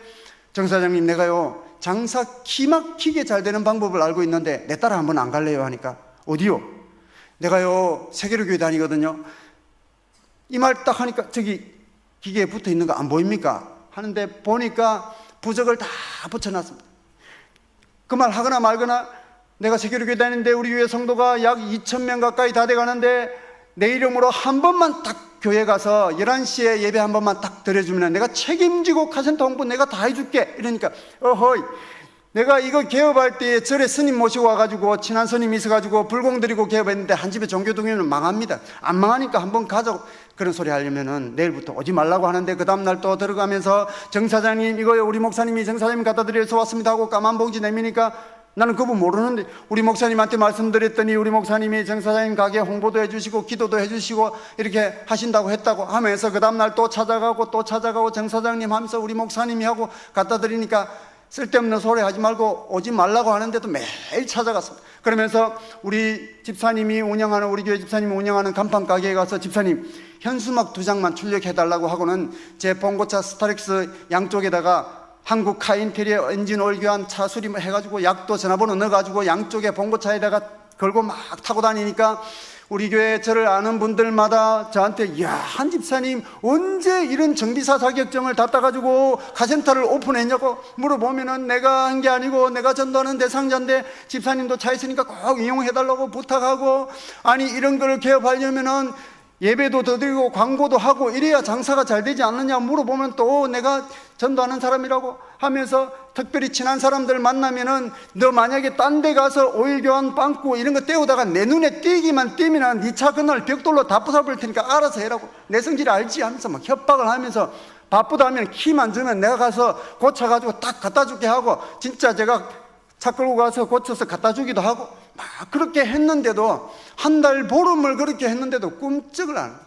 정 사장님, 내가요 장사 기막히게 잘 되는 방법을 알고 있는데 내 따라 한번 안 갈래요? 하니까 어디요? 내가요 세계로교회 다니거든요. 이 말 딱 하니까 저기 기계에 붙어 있는 거 안 보입니까? 하는데 보니까 부적을 다 붙여놨습니다. 그 말 하거나 말거나, 내가 세계로교회 다니는데 우리 교회 성도가 약 2,000명 가까이 다 돼가는데 내 이름으로 한 번만 딱 교회 가서 11시에 예배 한 번만 딱 드려주면 내가 책임지고 카센터 홍보 내가 다 해줄게. 이러니까 어허이, 내가 이거 개업할 때 절에 스님 모시고 와가지고 친한 스님이 있어가지고 불공 드리고 개업했는데 한 집에 종교동의는 망합니다. 안 망하니까 한번 가자고. 그런 소리 하려면은 내일부터 오지 말라고 하는데, 그 다음날 또 들어가면서 정 사장님, 이거요 우리 목사님이 정 사장님 갖다 드려서 왔습니다 하고 까만 봉지 내미니까 나는 그분 모르는데 우리 목사님한테 말씀드렸더니 우리 목사님이 정 사장님 가게 홍보도 해주시고 기도도 해주시고 이렇게 하신다고 했다고 하면서 그 다음날 또 찾아가고 정 사장님 하면서 우리 목사님이 하고 갖다 드리니까 쓸데없는 소리 하지 말고 오지 말라고 하는데도 매일 찾아갔습니다. 그러면서 우리 집사님이 운영하는, 우리 교회 집사님이 운영하는 간판 가게에 가서 집사님 현수막 2장만 출력해달라고 하고는 제 봉고차 스타렉스 양쪽에다가 한국 카인테리어 엔진 오일 교환 차 수리 해가지고 약도 전화번호 넣어가지고 양쪽에 봉고차에다가 걸고 막 타고 다니니까 우리 교회 저를 아는 분들마다 저한테 야, 한 집사님 언제 이런 정비사 자격증을 다 따가지고 카센터를 오픈했냐고 물어보면은 내가 한 게 아니고 내가 전도하는 대상자인데 집사님도 차 있으니까 꼭 이용해달라고 부탁하고, 아니 이런 걸 개업하려면은 예배도 더 드리고 광고도 하고 이래야 장사가 잘 되지 않느냐 물어보면 또 내가 전도하는 사람이라고 하면서, 특별히 친한 사람들 만나면은 너 만약에 딴 데 가서 오일 교환 빵꾸 이런 거 떼우다가 내 눈에 띄기만 띄면 네 차 그날 벽돌로 다 부숴버릴 테니까 알아서 해라고, 내 성질 알지 하면서 막 협박을 하면서, 바쁘다 하면 키만 주면 내가 가서 고쳐가지고 딱 갖다 줄게 하고, 진짜 제가 차 끌고 가서 고쳐서 갖다 주기도 하고 막 그렇게 했는데도, 한 달 보름을 그렇게 했는데도 꿈쩍을 안 해요.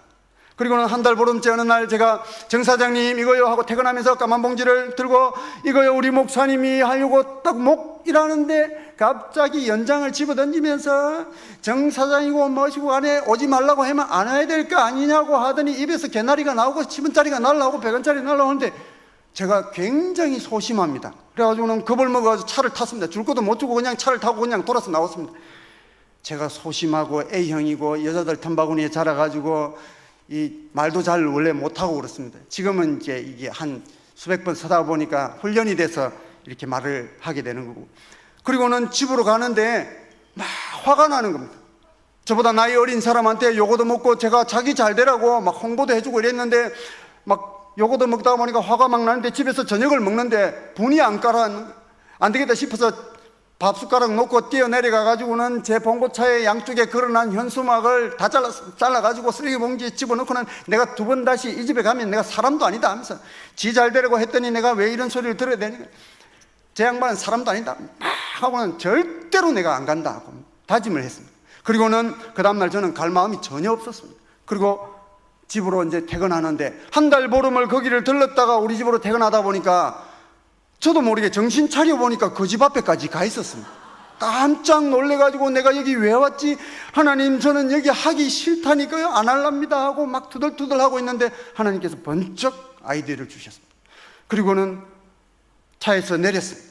그리고는 한 달 보름째 어느 날 제가 정 사장님 이거요 하고 퇴근하면서 까만 봉지를 들고 이거요 우리 목사님이 하려고 딱 목이라는데 갑자기 연장을 집어던지면서 정 사장이고 뭐시고 안에 오지 말라고 하면 안 와야 될 거 아니냐고 하더니 입에서 개나리가 나오고 10원짜리가 날라오고 100원짜리 날라오는데 제가 굉장히 소심합니다. 그래가지고는 겁을 먹어서 차를 탔습니다. 줄 것도 못 주고 그냥 차를 타고 그냥 돌아서 나왔습니다. 제가 소심하고 A형이고 여자들 탐바구니에 자라가지고 이 말도 잘 원래 못하고 그렇습니다. 지금은 이제 이게 한 수백 번 서다 보니까 훈련이 돼서 이렇게 말을 하게 되는 거고, 그리고는 집으로 가는데 막 화가 나는 겁니다. 저보다 나이 어린 사람한테 요거도 먹고 제가 자기 잘 되라고 막 홍보도 해주고 이랬는데 막 요거도 먹다 보니까 화가 막 나는데 집에서 저녁을 먹는데 분이 안 깔아앉는 거예요. 안 되겠다 싶어서 밥 숟가락 놓고 뛰어내려가가지고는 제 봉고차에 양쪽에 걸어난 현수막을 다 잘라가지고 쓰레기 봉지에 집어넣고는 내가 2번 다시 이 집에 가면 내가 사람도 아니다 하면서 지 잘 되려고 했더니 내가 왜 이런 소리를 들어야 되니까 제 양반은 사람도 아니다 하고는 절대로 내가 안 간다 하고 다짐을 했습니다. 그리고는 그 다음날 저는 갈 마음이 전혀 없었습니다. 그리고 집으로 이제 퇴근하는데 한 달 보름을 거기를 들렀다가 우리 집으로 퇴근하다 보니까 저도 모르게 정신 차려보니까 그 집 앞에까지 가 있었습니다. 깜짝 놀래가지고 내가 여기 왜 왔지? 하나님 저는 여기 하기 싫다니까요, 안 할랍니다 하고 막 투덜투덜 하고 있는데 하나님께서 번쩍 아이디어를 주셨습니다. 그리고는 차에서 내렸습니다.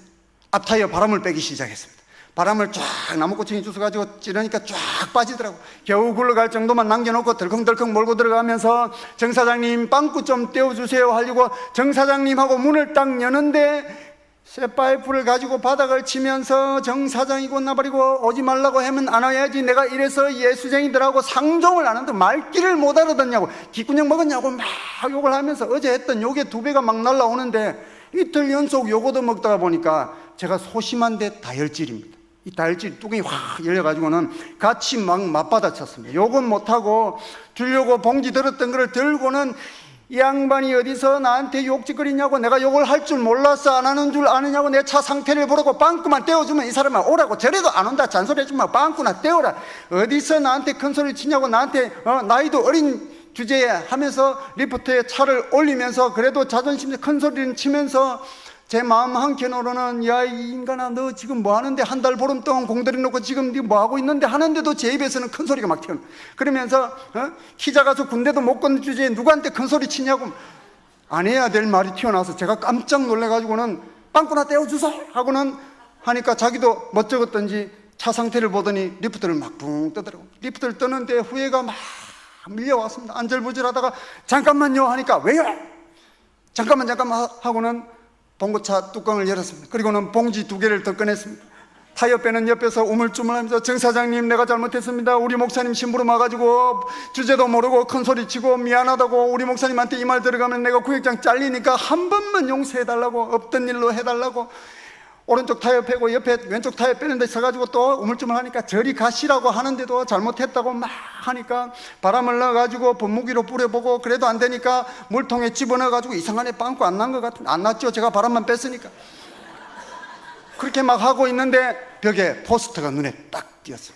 앞타이어 바람을 빼기 시작했습니다. 바람을 쫙 나무꼬챙이 주워가지고 찌르니까 쫙 빠지더라고. 겨우 굴러갈 정도만 남겨놓고 덜컹덜컹 몰고 들어가면서 정 사장님 빵꾸 좀 떼어주세요 하려고 정 사장님하고 문을 딱 여는데 쇠파이프를 가지고 바닥을 치면서 정 사장이고 나버리고 오지 말라고 하면 안 와야지 내가 이래서 예수쟁이들하고 상종을 안 하는데 말귀를 못 알아듣냐고 귓구녕 먹었냐고 막 욕을 하면서 어제 했던 욕의 2배가 막 날라오는데 이틀 연속 요거도 먹다가 보니까 제가 소심한데 다혈질입니다. 이 다혈질 뚜껑이 확 열려가지고는 같이 막 맞받아쳤습니다. 욕은 못하고 주려고 봉지 들었던 거를 들고는 이 양반이 어디서 나한테 욕짓거리냐고, 내가 욕을 할 줄 몰라서 안 하는 줄 아느냐고, 내 차 상태를 보라고 빵꾸만 떼어주면 이 사람은 오라고, 저래도 안 온다 잔소리 해주면 빵꾸나 떼어라, 어디서 나한테 큰 소리 치냐고, 나한테 나이도 어린 주제에 하면서 리프트에 차를 올리면서 그래도 자존심에 큰 소리를 치면서 제 마음 한켠으로는 야, 이 인간아, 너 지금 뭐 하는데, 한 달 보름 동안 공들여 놓고 지금 네 뭐 하고 있는데 하는데도 제 입에서는 큰 소리가 막 튀어나와. 그러면서 키 작아서 군대도 못 걷는 주제에 누구한테 큰 소리 치냐고 안 해야 될 말이 튀어나와서 제가 깜짝 놀래가지고는 빵꾸나 떼어주소 하고는 하니까 자기도 멋쩍었던지 차 상태를 보더니 리프트를 막 붕 뜨더라고. 리프트를 뜨는데 후회가 막 밀려왔습니다. 안절부절하다가 잠깐만요 하니까 왜요? 잠깐만 하고는 봉고차 뚜껑을 열었습니다. 그리고는 봉지 2개를 더 꺼냈습니다. 타이어 빼는 옆에서 우물쭈물하면서 정 사장님, 내가 잘못했습니다. 우리 목사님 심부름 와가지고 주제도 모르고 큰 소리치고 미안하다고 우리 목사님한테 이 말 들어가면 내가 구역장 잘리니까 한 번만 용서해달라고, 없던 일로 해달라고. 오른쪽 타이어 빼고 옆에 왼쪽 타이어 빼는 데 서가지고 또 우물쭈물하니까 저리 가시라고 하는데도 잘못했다고 막 하니까 바람을 넣어가지고 분무기로 뿌려보고 그래도 안 되니까 물통에 집어넣어가지고 이상하네, 빵꾸 안 난 것 같은데. 안 났죠, 제가 바람만 뺐으니까. 그렇게 막 하고 있는데 벽에 포스터가 눈에 딱 띄었어요.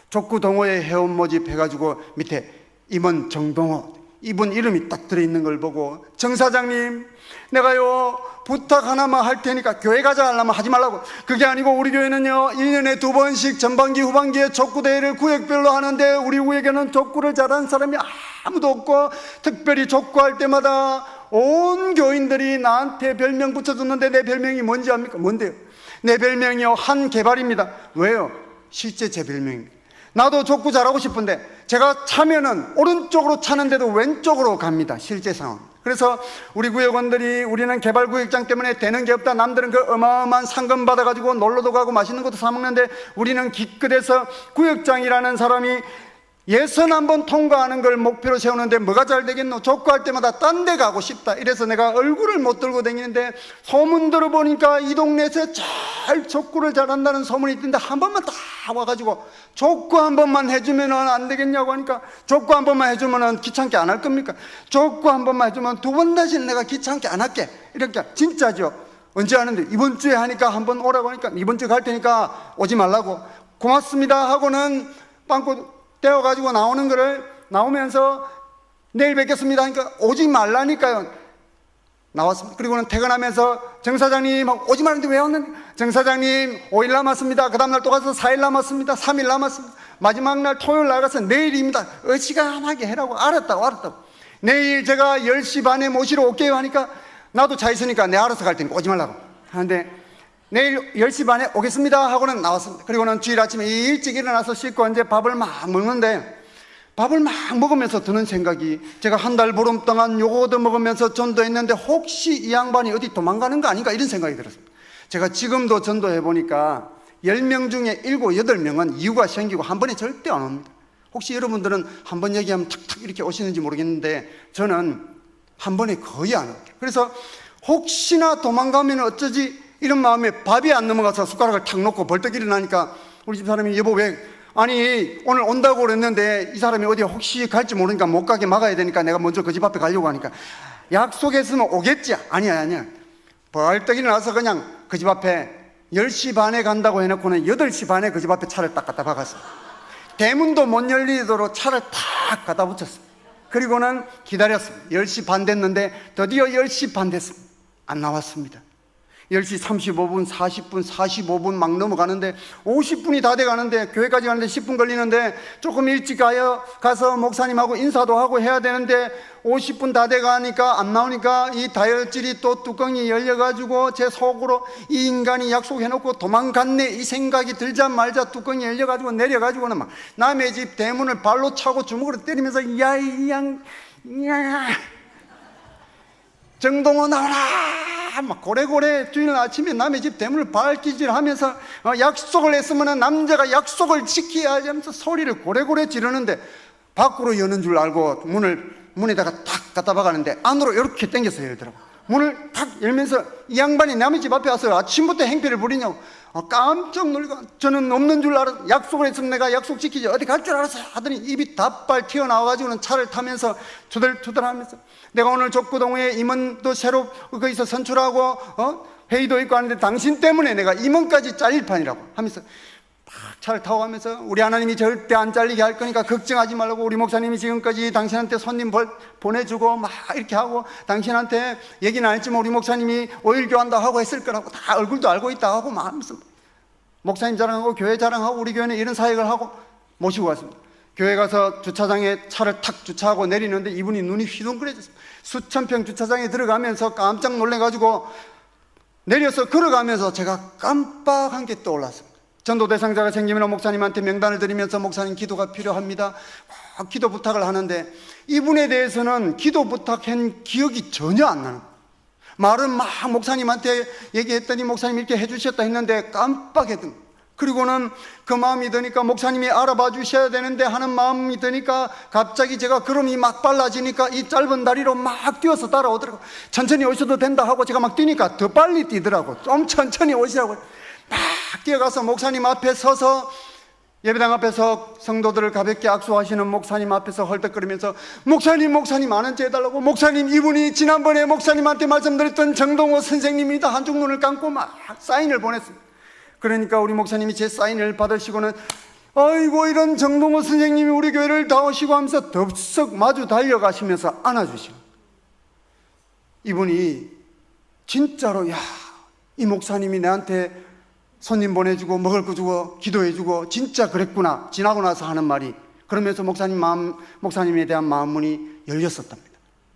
족구 동호회 회원 모집 해가지고 밑에 임원 정동호, 이분 이름이 딱 들어있는 걸 보고 정 사장님, 내가요 부탁 하나만 할 테니까 교회 가자 하려면 하지 말라고. 그게 아니고 우리 교회는요 1년에 2번씩 전반기 후반기에 족구대회를 구역별로 하는데 우리 구역에는 족구를 잘하는 사람이 아무도 없고 특별히 족구할 때마다 온 교인들이 나한테 별명 붙여줬는데 내 별명이 뭔지 압니까? 뭔데요? 내 별명이요 한개발입니다. 왜요? 실제 제 별명입니다. 나도 족구 잘하고 싶은데 제가 차면은 오른쪽으로 차는데도 왼쪽으로 갑니다. 실제 상황. 그래서 우리 구역원들이 우리는 개발구역장 때문에 되는 게 없다, 남들은 그 어마어마한 상금 받아가지고 놀러도 가고 맛있는 것도 사 먹는데 우리는 기껏해서 구역장이라는 사람이 예선 한번 통과하는 걸 목표로 세우는데 뭐가 잘 되겠노? 족구할 때마다 딴 데 가고 싶다. 이래서 내가 얼굴을 못 들고 다니는데 소문 들어보니까 이 동네에서 잘 족구를 잘한다는 소문이 있던데 한 번만 다 와가지고 족구 한 번만 해주면 안 되겠냐고 하니까 족구 한 번만 해주면 귀찮게 안 할 겁니까? 족구 한 번만 해주면 2번 다시는 내가 귀찮게 안 할게. 이렇게. 진짜죠. 언제 하는데? 이번 주에 하니까 한번 오라고 하니까 이번 주에 갈 테니까 오지 말라고. 고맙습니다 하고는 빵꾸 떼어가지고 나오는 거를 나오면서 내일 뵙겠습니다 하니까 오지 말라니까요. 나왔습니다. 그리고는 퇴근하면서 정 사장님 오지 말는데 왜 왔는데? 정 사장님 5일 남았습니다. 그 다음날 또 가서 4일 남았습니다. 3일 남았습니다. 마지막 날 토요일 나가서 내일입니다. 어지간하게 해라고. 알았다고. 내일 제가 10시 반에 모시러 올게요 하니까 나도 차 있으니까 내 알아서 갈 테니까 오지 말라고 하는데 내일 10시 반에 오겠습니다 하고는 나왔습니다. 그리고는 주일 아침에 일찍 일어나서 씻고 이제 밥을 막 먹는데 밥을 막 먹으면서 드는 생각이, 제가 한 달 보름 동안 요거 얻어먹으면서 전도했는데 혹시 이 양반이 어디 도망가는 거 아닌가 이런 생각이 들었습니다. 제가 지금도 전도해보니까 10명 중에 7, 8명은 이유가 생기고 한 번에 절대 안 옵니다. 혹시 여러분들은 한 번 얘기하면 탁탁 이렇게 오시는지 모르겠는데 저는 한 번에 거의 안 옵니다. 그래서 혹시나 도망가면 어쩌지 이런 마음에 밥이 안 넘어가서 숟가락을 탁 놓고 벌떡 일어나니까 우리 집 사람이 여보 왜, 아니 오늘 온다고 그랬는데 이 사람이 어디 혹시 갈지 모르니까 못 가게 막아야 되니까 내가 먼저 그 집 앞에 가려고 하니까 약속했으면 오겠지. 아니야. 벌떡 일어나서 그냥 그 집 앞에 10시 반에 간다고 해놓고는 8시 반에 그 집 앞에 차를 딱 갖다 박았어요. 대문도 못 열리도록 차를 탁 갖다 붙였어요. 그리고는 기다렸습니다. 10시 반 됐는데 드디어 10시 반 됐습니다. 안 나왔습니다. 10시 35분, 40분, 45분 막 넘어가는데 50분이 다 돼가는데 교회까지 가는데 10분 걸리는데 조금 일찍 가서 목사님하고 인사도 하고 해야 되는데 50분 다 돼가니까 안 나오니까 이 다이어트질이 또 뚜껑이 열려가지고 제 속으로 이 인간이 약속해놓고 도망갔네 이 생각이 들자마자 뚜껑이 열려가지고 내려가지고는 막 남의 집 대문을 발로 차고 주먹으로 때리면서 정동호 나와라 막 고래고래 주일 아침에 남의 집 대문을 발기질하면서 약속을 했으면 남자가 약속을 지켜야지 하면서 소리를 고래고래 지르는데 밖으로 여는 줄 알고 문에다가 탁 갖다 박았는데 안으로 이렇게 당겨서 열더라고. 문을 탁 열면서 이 양반이 남의 집 앞에 와서 아침부터 행패를 부리냐고. 깜짝 놀고 저는 없는 줄 알았어. 약속을 했으면 내가 약속 지키지 어디 갈 줄 알았어 하더니 입이 다빨 튀어나와가지고는 차를 타면서 투덜투덜하면서 내가 오늘 족구동호회 임원도 새로 거기서 선출하고 회의도 있고 하는데 당신 때문에 내가 임원까지 잘릴 판이라고 하면서 막 차를 타고 가면서 우리 하나님이 절대 안 잘리게 할 거니까 걱정하지 말라고, 우리 목사님이 지금까지 당신한테 손님 보내주고 막 이렇게 하고 당신한테 얘기는 안 했지만 우리 목사님이 오일 교환도 하고 했을 거라고 다 얼굴도 알고 있다 하고 막 하면서 목사님 자랑하고 교회 자랑하고 우리 교회는 이런 사역을 하고 모시고 갔습니다. 교회 가서 주차장에 차를 탁 주차하고 내리는데 이분이 눈이 휘둥그레졌어요. 수천 평 주차장에 들어가면서 깜짝 놀래가지고 내려서 걸어가면서 제가 깜빡한 게 떠올랐습니다. 전도 대상자가 생기면 목사님한테 명단을 드리면서 목사님 기도가 필요합니다, 기도 부탁을 하는데 이분에 대해서는 기도 부탁한 기억이 전혀 안 나는 거예요. 말은 막 목사님한테 얘기했더니 목사님 이렇게 해주셨다 했는데 깜빡했던 거예요. 그리고는 그 마음이 드니까 목사님이 알아봐 주셔야 되는데 하는 마음이 드니까 갑자기 제가 걸음이 막 빨라지니까 이 짧은 다리로 막 뛰어서 따라오더라고요. 천천히 오셔도 된다 하고 제가 막 뛰니까 더 빨리 뛰더라고요. 좀 천천히 오시라고 막 뛰어가서 목사님 앞에 서서 예배당 앞에서 성도들을 가볍게 악수하시는 목사님 앞에서 헐떡거리면서 목사님 아는 체 해달라고, 목사님 이분이 지난번에 목사님한테 말씀드렸던 정동호 선생님이다 한쪽 눈을 감고 막 사인을 보냈습니다. 그러니까 우리 목사님이 제 사인을 받으시고는 아이고 이런 정동호 선생님이 우리 교회를 다 오시고 하면서 덥석 마주 달려가시면서 안아주시고, 이분이 진짜로 이 목사님이 내한테 손님 보내주고 먹을 거 주고 기도해주고 진짜 그랬구나 지나고 나서 하는 말이, 그러면서 목사님에 대한 마음문이 열렸었답니다.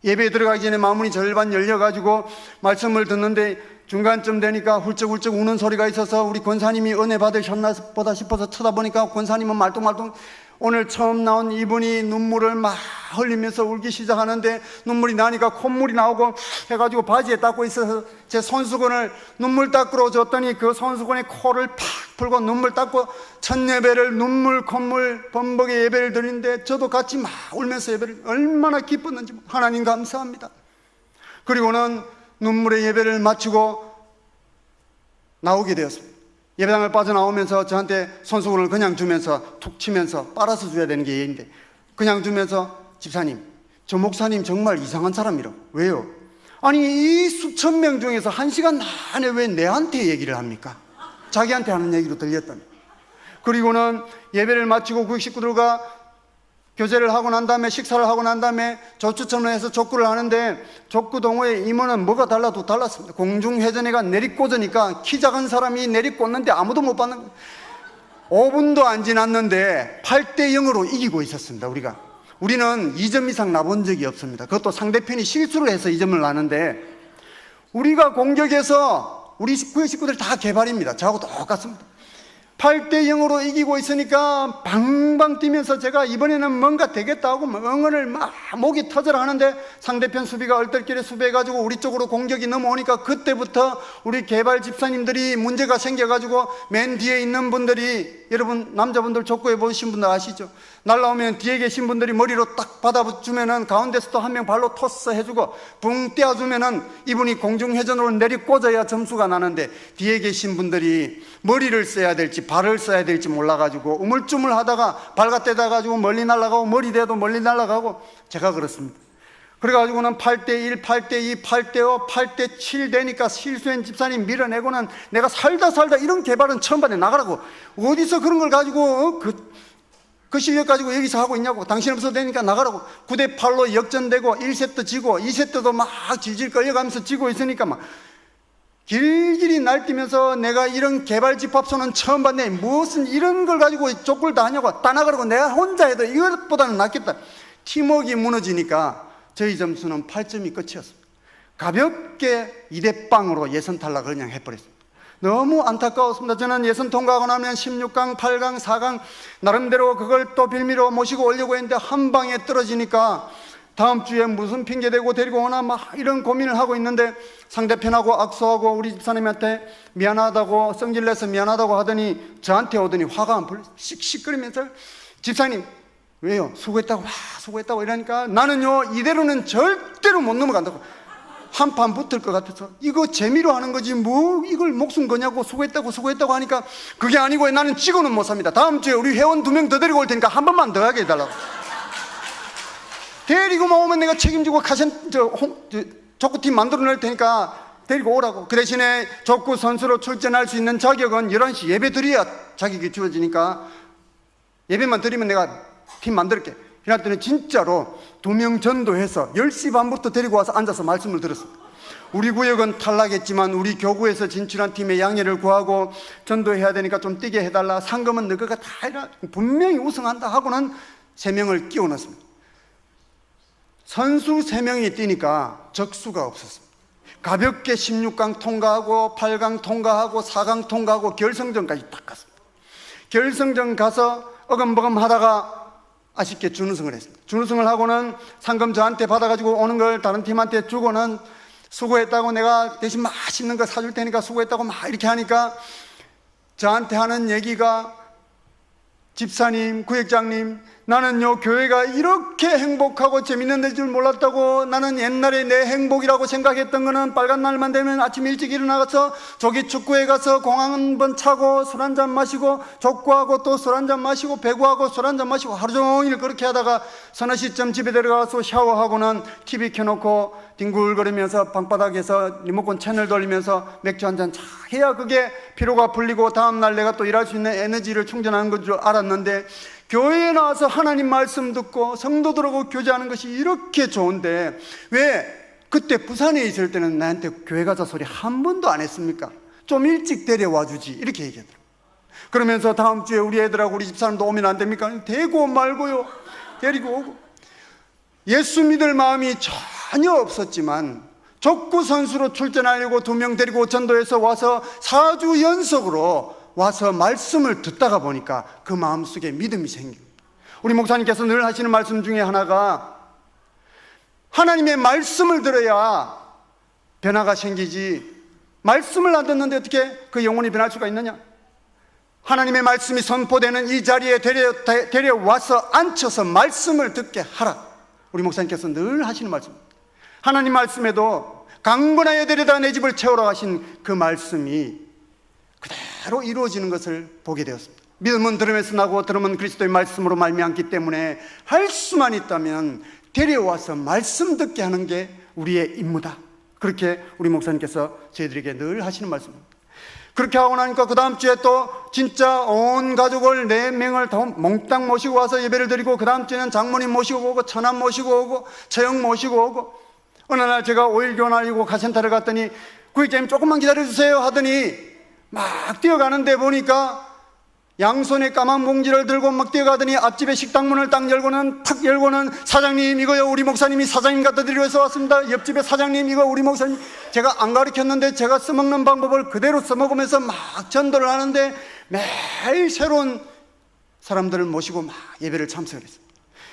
예배에 들어가기 전에 마음문이 절반 열려가지고 말씀을 듣는데 중간쯤 되니까 훌쩍훌쩍 우는 소리가 있어서 우리 권사님이 은혜 받으셨나 보다 싶어서 쳐다보니까 권사님은 말똥말똥 오늘 처음 나온 이분이 눈물을 막 흘리면서 울기 시작하는데 눈물이 나니까 콧물이 나오고 해가지고 바지에 닦고 있어서 제 손수건을 눈물 닦으러 줬더니 그 손수건에 코를 팍 풀고 눈물 닦고 첫 예배를 눈물 콧물 범벅의 예배를 드리는데 저도 같이 막 울면서 예배를 얼마나 기뻤는지 하나님 감사합니다. 그리고는 눈물의 예배를 마치고 나오게 되었습니다. 예배당을 빠져나오면서 저한테 손수건을 그냥 주면서 툭 치면서 빨아서 줘야 되는 게 예인데 그냥 주면서 집사님 저 목사님 정말 이상한 사람이라고. 왜요? 아니 이 수천 명 중에서 1시간 내내 왜 내한테 얘기를 합니까? 자기한테 하는 얘기로 들렸다며. 그리고는 예배를 마치고 그 식구들과 교제를 하고 난 다음에 식사를 하고 난 다음에 조추첨을 해서 족구를 하는데 족구 동호회 임원은 뭐가 달라도 달랐습니다. 공중회전회가 내리꽂으니까 키 작은 사람이 내리꽂는데 아무도 못 받는 거예요. 5분도 안 지났는데 8대 0으로 이기고 있었습니다. 우리는 2점 이상 나본 적이 없습니다. 그것도 상대편이 실수를 해서 2점을 나는데 우리가 공격해서 우리 식구들 다 개발입니다. 저하고 똑같습니다. 8대 0으로 이기고 있으니까 방방 뛰면서 제가 이번에는 뭔가 되겠다 하고 응원을 막 목이 터져라 하는데 상대편 수비가 얼떨결에 수비해가지고 우리 쪽으로 공격이 넘어오니까 그때부터 우리 개발 집사님들이 문제가 생겨가지고 맨 뒤에 있는 분들이, 여러분 남자분들 족구해 보신 분들 아시죠? 날라오면 뒤에 계신 분들이 머리로 딱 받아주면은 가운데서 또 한 명 발로 토스 해주고 붕 떼어주면은 이분이 공중회전으로 내리꽂아야 점수가 나는데 뒤에 계신 분들이 머리를 써야 될지 발을 써야 될지 몰라가지고 우물쭈물 하다가 발 갖다 대가지고 멀리 날아가고 머리 대도 멀리 날아가고 제가 그렇습니다. 그래가지고는 8대 1, 8대 2, 8대 5, 8대 7 되니까 실수한 집사님 밀어내고는 내가 살다 이런 개발은 처음 봤네. 나가라고. 어디서 그런 걸 가지고 그 실력 가지고 여기서 하고 있냐고. 당신 없어도 되니까 나가라고. 9대 8로 역전되고 1세트 지고 2세트도 막 질질 끌려가면서 지고 있으니까 막 길길이 날뛰면서 내가 이런 개발 집합소는 처음 봤네. 무슨 이런 걸 가지고 족구를 다 하냐고. 따나가라고. 내가 혼자 해도 이것보다는 낫겠다. 팀워크가 무너지니까 저희 점수는 8점이 끝이었습니다. 가볍게 2대 0으로 예선 탈락을 그냥 해버렸습니다. 너무 안타까웠습니다. 저는 예선 통과하고 나면 16강, 8강, 4강 나름대로 그걸 또 빌미로 모시고 오려고 했는데 한 방에 떨어지니까 다음 주에 무슨 핑계 대고 데리고 오나 막 이런 고민을 하고 있는데 상대편하고 악수하고 우리 집사님한테 미안하다고 성질내서 미안하다고 하더니 저한테 오더니 화가 안 풀려 씩씩거리면서 집사님 왜요? 수고했다고 수고했다고 이러니까 나는요 이대로는 절대로 못 넘어간다고. 한판 붙을 것 같아서 이거 재미로 하는 거지 뭐 이걸 목숨 거냐고 수고했다고 하니까 그게 아니고 나는 찍어는 못 삽니다. 다음 주에 우리 회원 2명 더 데리고 올 테니까 한 번만 더 하게 해달라고. 데리고만 오면 내가 책임지고 족구팀 만들어낼 테니까 데리고 오라고. 그 대신에 족구 선수로 출전할 수 있는 자격은 11시 예배 드려야 자격이 주어지니까 예배만 드리면 내가 팀 만들게. 그랬더니 진짜로 2명 전도해서 10시 반부터 데리고 와서 앉아서 말씀을 들었습니다. 우리 구역은 탈락했지만 우리 교구에서 진출한 팀의 양해를 구하고 전도해야 되니까 좀 뛰게 해달라. 상금은 너희가 다 해라. 분명히 우승한다 하고는 3명을 끼워 넣었습니다. 선수 3명이 뛰니까 적수가 없었습니다. 가볍게 16강 통과하고 8강 통과하고 4강 통과하고 결승전까지 딱 갔습니다. 결승전 가서 어금버금 하다가 아쉽게 준우승을 했습니다. 준우승을 하고는 상금 저한테 받아가지고 오는 걸 다른 팀한테 주고는 수고했다고 내가 대신 맛있는 거 사줄 테니까 수고했다고 막 이렇게 하니까 저한테 하는 얘기가 집사님, 구역장님, 나는요 교회가 이렇게 행복하고 재밌는 데일 줄 몰랐다고. 나는 옛날에 내 행복이라고 생각했던 거는 빨간 날만 되면 아침 일찍 일어나서 조기 축구에 가서 공항 한번 차고 술 한잔 마시고 족구하고 또 술 한잔 마시고 배구하고 술 한잔 마시고 하루 종일 그렇게 하다가 서너 시점 집에 들어가서 샤워하고는 TV 켜놓고 뒹굴거리면서 방바닥에서 리모컨 채널 돌리면서 맥주 한잔 차 해야 그게 피로가 풀리고 다음날 내가 또 일할 수 있는 에너지를 충전하는 건 줄 알았는데, 교회에 나와서 하나님 말씀 듣고 성도들하고 교제하는 것이 이렇게 좋은데 왜 그때 부산에 있을 때는 나한테 교회 가자 소리 한 번도 안 했습니까? 좀 일찍 데려와 주지 이렇게 얘기하더라고요. 그러면서 다음 주에 우리 애들하고 우리 집사람도 오면 안 됩니까? 대고 말고요 데리고 오고. 예수 믿을 마음이 전혀 없었지만 족구 선수로 출전하려고 2명 데리고 전도해서 와서 4주 연속으로 와서 말씀을 듣다가 보니까 그 마음속에 믿음이 생기고, 우리 목사님께서 늘 하시는 말씀 중에 하나가 하나님의 말씀을 들어야 변화가 생기지 말씀을 안 듣는데 어떻게 그 영혼이 변할 수가 있느냐. 하나님의 말씀이 선포되는 이 자리에 데려와서 앉혀서 말씀을 듣게 하라. 우리 목사님께서 늘 하시는 말씀, 하나님 말씀에도 강건하여 데려다 내 집을 채우라 하신 그 말씀이 그대로 이루어지는 것을 보게 되었습니다. 믿음은 들음에서 나고 들음은 그리스도의 말씀으로 말미암기 때문에 할 수만 있다면 데려와서 말씀 듣게 하는 게 우리의 임무다. 그렇게 우리 목사님께서 저희들에게 늘 하시는 말씀입니다. 그렇게 하고 나니까 그 다음 주에 또 진짜 온 가족을 4명을 더 몽땅 모시고 와서 예배를 드리고, 그 다음 주에는 장모님 모시고 오고 처남 모시고 오고 처형 모시고 오고. 어느 날 제가 5일 교환하려고 카센터를 갔더니 구역장님 조금만 기다려주세요 하더니 막 뛰어가는데 보니까 양손에 까만 봉지를 들고 막 뛰어가더니 앞집에 식당문을 딱 열고는 탁 열고는 사장님 이거요 우리 목사님이 사장님 갖다 드리려서 왔습니다. 옆집에 사장님 이거 우리 목사님, 제가 안 가르쳤는데 제가 써먹는 방법을 그대로 써먹으면서 막 전도를 하는데 매일 새로운 사람들을 모시고 막 예배를 참석을 했습니다.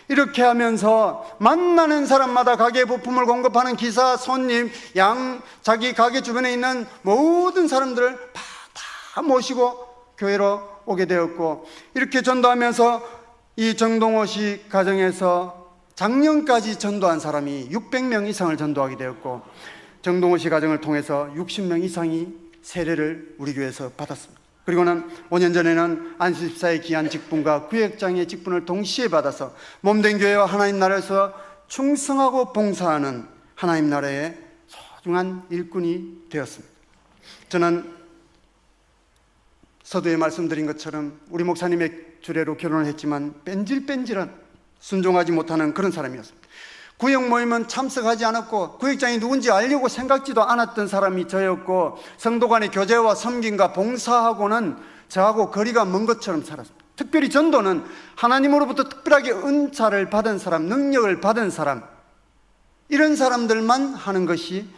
이렇게 하면서 만나는 사람마다 가게 부품을 공급하는 기사, 손님, 자기 가게 주변에 있는 모든 사람들을 다 모시고 교회로 오게 되었고, 이렇게 전도하면서 이 정동호씨 가정에서 작년까지 전도한 사람이 600명 이상을 전도하게 되었고, 정동호씨 가정을 통해서 60명 이상이 세례를 우리 교회에서 받았습니다. 그리고는 5년 전에는 안수집사의 귀한 직분과 구역장의 직분을 동시에 받아서 몸된 교회와 하나님 나라에서 충성하고 봉사하는 하나님 나라의 소중한 일꾼이 되었습니다. 저는 서두에 말씀드린 것처럼 우리 목사님의 주례로 결혼을 했지만 뺀질뺀질한 순종하지 못하는 그런 사람이었습니다. 구역 모임은 참석하지 않았고 구역장이 누군지 알려고 생각지도 않았던 사람이 저였고, 성도 간의 교제와 섬김과 봉사하고는 저하고 거리가 먼 것처럼 살았습니다. 특별히 전도는 하나님으로부터 특별하게 은사를 받은 사람, 능력을 받은 사람, 이런 사람들만 하는 것이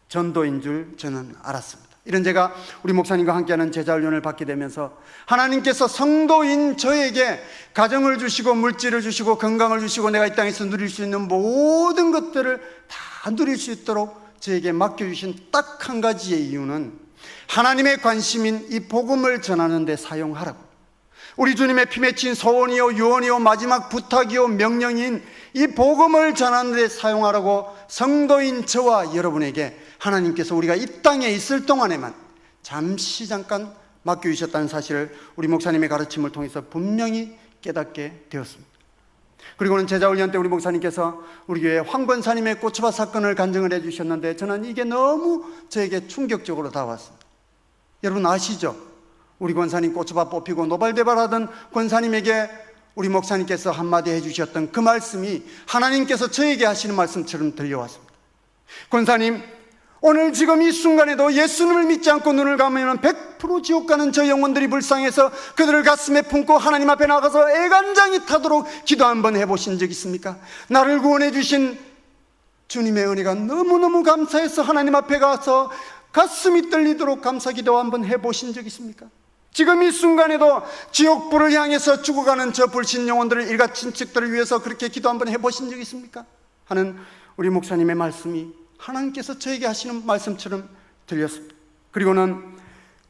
전도인 줄 저는 알았습니다. 이런 제가 우리 목사님과 함께하는 제자훈련을 받게 되면서 하나님께서 성도인 저에게 가정을 주시고 물질을 주시고 건강을 주시고 내가 이 땅에서 누릴 수 있는 모든 것들을 다 누릴 수 있도록 저에게 맡겨주신 딱 한 가지의 이유는 하나님의 관심인 이 복음을 전하는 데 사용하라고. 우리 주님의 피 맺힌 소원이요 유언이요 마지막 부탁이요 명령인 이 복음을 전하는 데 사용하라고 성도인 저와 여러분에게 하나님께서 우리가 이 땅에 있을 동안에만 잠깐 맡겨주셨다는 사실을 우리 목사님의 가르침을 통해서 분명히 깨닫게 되었습니다. 그리고는 제자훈련 때 우리 목사님께서 우리 교회 황 권사님의 고추밭 사건을 간증을 해주셨는데 저는 이게 너무 저에게 충격적으로 다가왔습니다. 여러분 아시죠? 우리 권사님 고추밭 뽑히고 노발대발하던 권사님에게 우리 목사님께서 한마디 해주셨던 그 말씀이 하나님께서 저에게 하시는 말씀처럼 들려왔습니다. 권사님, 오늘 지금 이 순간에도 예수님을 믿지 않고 눈을 감으면 100% 지옥 가는 저 영혼들이 불쌍해서 그들을 가슴에 품고 하나님 앞에 나가서 애간장이 타도록 기도 한번 해보신 적 있습니까? 나를 구원해 주신 주님의 은혜가 너무너무 감사해서 하나님 앞에 가서 가슴이 떨리도록 감사 기도 한번 해보신 적 있습니까? 지금 이 순간에도 지옥불을 향해서 죽어가는 저 불신 영혼들을 일가 친척들을 위해서 그렇게 기도 한번 해보신 적 있습니까? 하는 우리 목사님의 말씀이 하나님께서 저에게 하시는 말씀처럼 들렸습니다. 그리고는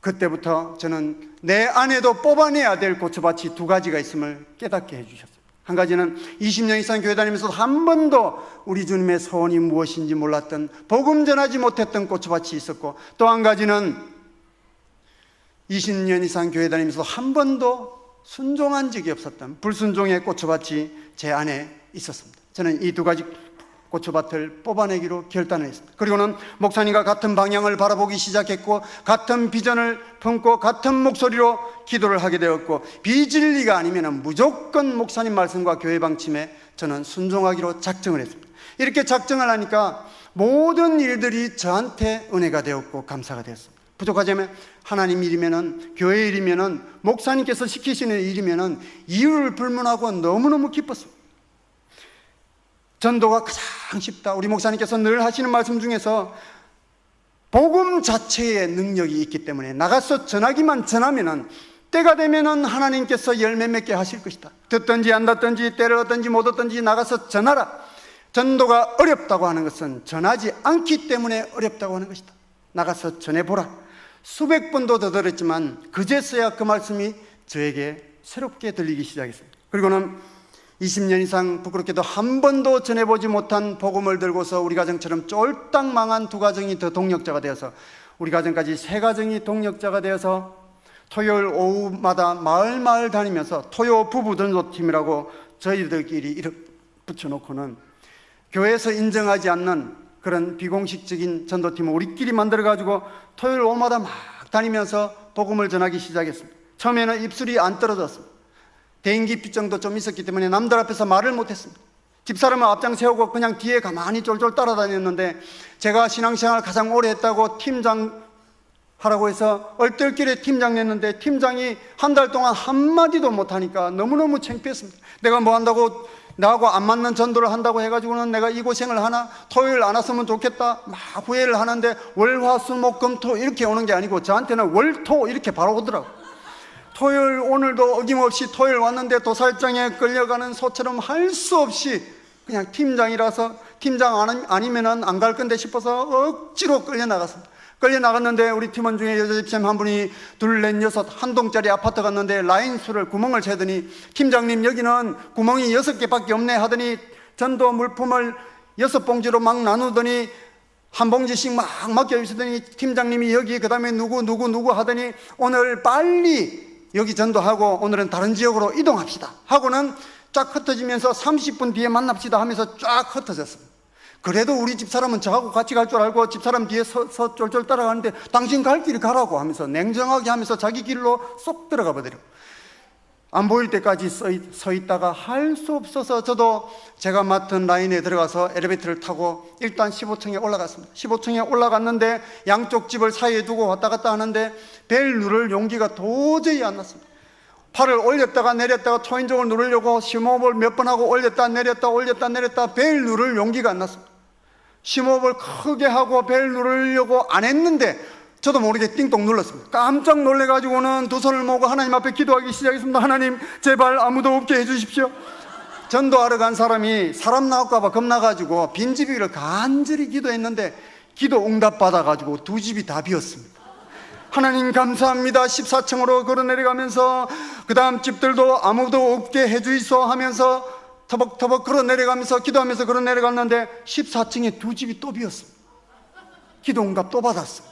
그때부터 저는 내 안에도 뽑아내야 될 고추밭이 두 가지가 있음을 깨닫게 해주셨어요. 한 가지는 20년 이상 교회 다니면서 한 번도 우리 주님의 소원이 무엇인지 몰랐던 복음 전하지 못했던 고추밭이 있었고, 또 한 가지는 20년 이상 교회 다니면서 한 번도 순종한 적이 없었던 불순종의 고추밭이 제 안에 있었습니다. 저는 이 두 가지 고추밭을 뽑아내기로 결단을 했습니다. 그리고는 목사님과 같은 방향을 바라보기 시작했고, 같은 비전을 품고 같은 목소리로 기도를 하게 되었고, 비진리가 아니면 무조건 목사님 말씀과 교회 방침에 저는 순종하기로 작정을 했습니다. 이렇게 작정을 하니까 모든 일들이 저한테 은혜가 되었고 감사가 되었습니다. 부족하자면 하나님 일이면은, 교회 일이면은, 목사님께서 시키시는 일이면은 이유를 불문하고 너무너무 기뻤습니다. 전도가 가장 쉽다. 우리 목사님께서 늘 하시는 말씀 중에서 복음 자체의 능력이 있기 때문에 나가서 전하기만 전하면은 때가 되면은 하나님께서 열매 맺게 하실 것이다. 듣든지 안 듣든지 때를 얻든지 못 얻든지 나가서 전하라. 전도가 어렵다고 하는 것은 전하지 않기 때문에 어렵다고 하는 것이다. 나가서 전해보라. 수백 번도 더 들었지만 그제서야 그 말씀이 저에게 새롭게 들리기 시작했습니다. 그리고는 20년 이상 부끄럽게도 한 번도 전해보지 못한 복음을 들고서 우리 가정처럼 쫄딱 망한 두 가정이 더 동력자가 되어서, 우리 가정까지 세 가정이 동력자가 되어서 토요일 오후마다 마을 다니면서 토요 부부 전도팀이라고 저희들끼리 이렇게 붙여놓고는 교회에서 인정하지 않는 그런 비공식적인 전도팀을 우리끼리 만들어가지고 토요일 오후마다 막 다니면서 복음을 전하기 시작했습니다. 처음에는 입술이 안 떨어졌습니다. 대인기피증도 좀 있었기 때문에 남들 앞에서 말을 못했습니다. 집사람을 앞장 세우고 그냥 뒤에 가만히 쫄쫄 따라다녔는데, 제가 신앙생활을 가장 오래 했다고 팀장 하라고 해서 얼떨결에 팀장 냈는데 팀장이 한 달 동안 한마디도 못하니까 너무너무 창피했습니다. 내가 뭐 한다고, 나하고 안 맞는 전도를 한다고 해가지고는 내가 이 고생을 하나, 토요일 안 왔으면 좋겠다 막 후회를 하는데, 월화수목금토 이렇게 오는 게 아니고 저한테는 월토 이렇게 바로 오더라고요. 토요일 오늘도 어김없이 토요일 왔는데 도살장에 끌려가는 소처럼 할 수 없이 그냥 팀장이라서 팀장 아니면은 안 갈 건데 싶어서 억지로 끌려나갔습니다. 끌려나갔는데 우리 팀원 중에 여자 집사님 한 분이 둘, 넷, 여섯 한 동짜리 아파트 갔는데 라인수를 구멍을 재더니, 팀장님 여기는 구멍이 6개밖에 없네 하더니 전도 물품을 6봉지로 막 나누더니 한 봉지씩 막 맡겨주시더니 팀장님이 여기 그 다음에 누구 하더니 오늘 빨리 여기 전도하고 오늘은 다른 지역으로 이동합시다 하고는 쫙 흩어지면서 30분 뒤에 만납시다 하면서 쫙 흩어졌습니다. 그래도 우리 집사람은 저하고 같이 갈 줄 알고 집사람 뒤에 서 쫄쫄 따라가는데 당신 갈 길 가라고 하면서 냉정하게 하면서 자기 길로 쏙 들어가 버리더라고요. 안 보일 때까지 서 있다가 할 수 없어서 저도 제가 맡은 라인에 들어가서 엘리베이터를 타고 일단 15층에 올라갔습니다. 15층에 올라갔는데 양쪽 집을 사이에 두고 왔다 갔다 하는데 벨 누를 용기가 도저히 안 났습니다. 팔을 올렸다가 내렸다가 초인종을 누르려고 심호흡을 몇 번 하고 올렸다 내렸다 벨 누를 용기가 안 났습니다. 심호흡을 크게 하고 벨 누르려고 안 했는데 저도 모르게 띵동 눌렀습니다. 깜짝 놀래가지고는 두 손을 모으고 하나님 앞에 기도하기 시작했습니다. 하나님 제발 아무도 없게 해주십시오. 전도하러 간 사람이 사람 나올까봐 겁나가지고 빈집이기를 간절히 기도했는데 기도 응답 받아가지고 두 집이 다 비었습니다. 하나님 감사합니다. 14층으로 걸어 내려가면서 그 다음 집들도 아무도 없게 해주이소 하면서 터벅터벅 걸어 내려가면서 기도하면서 걸어 내려갔는데 14층에 두 집이 또 비었습니다. 기도 응답 또 받았어요.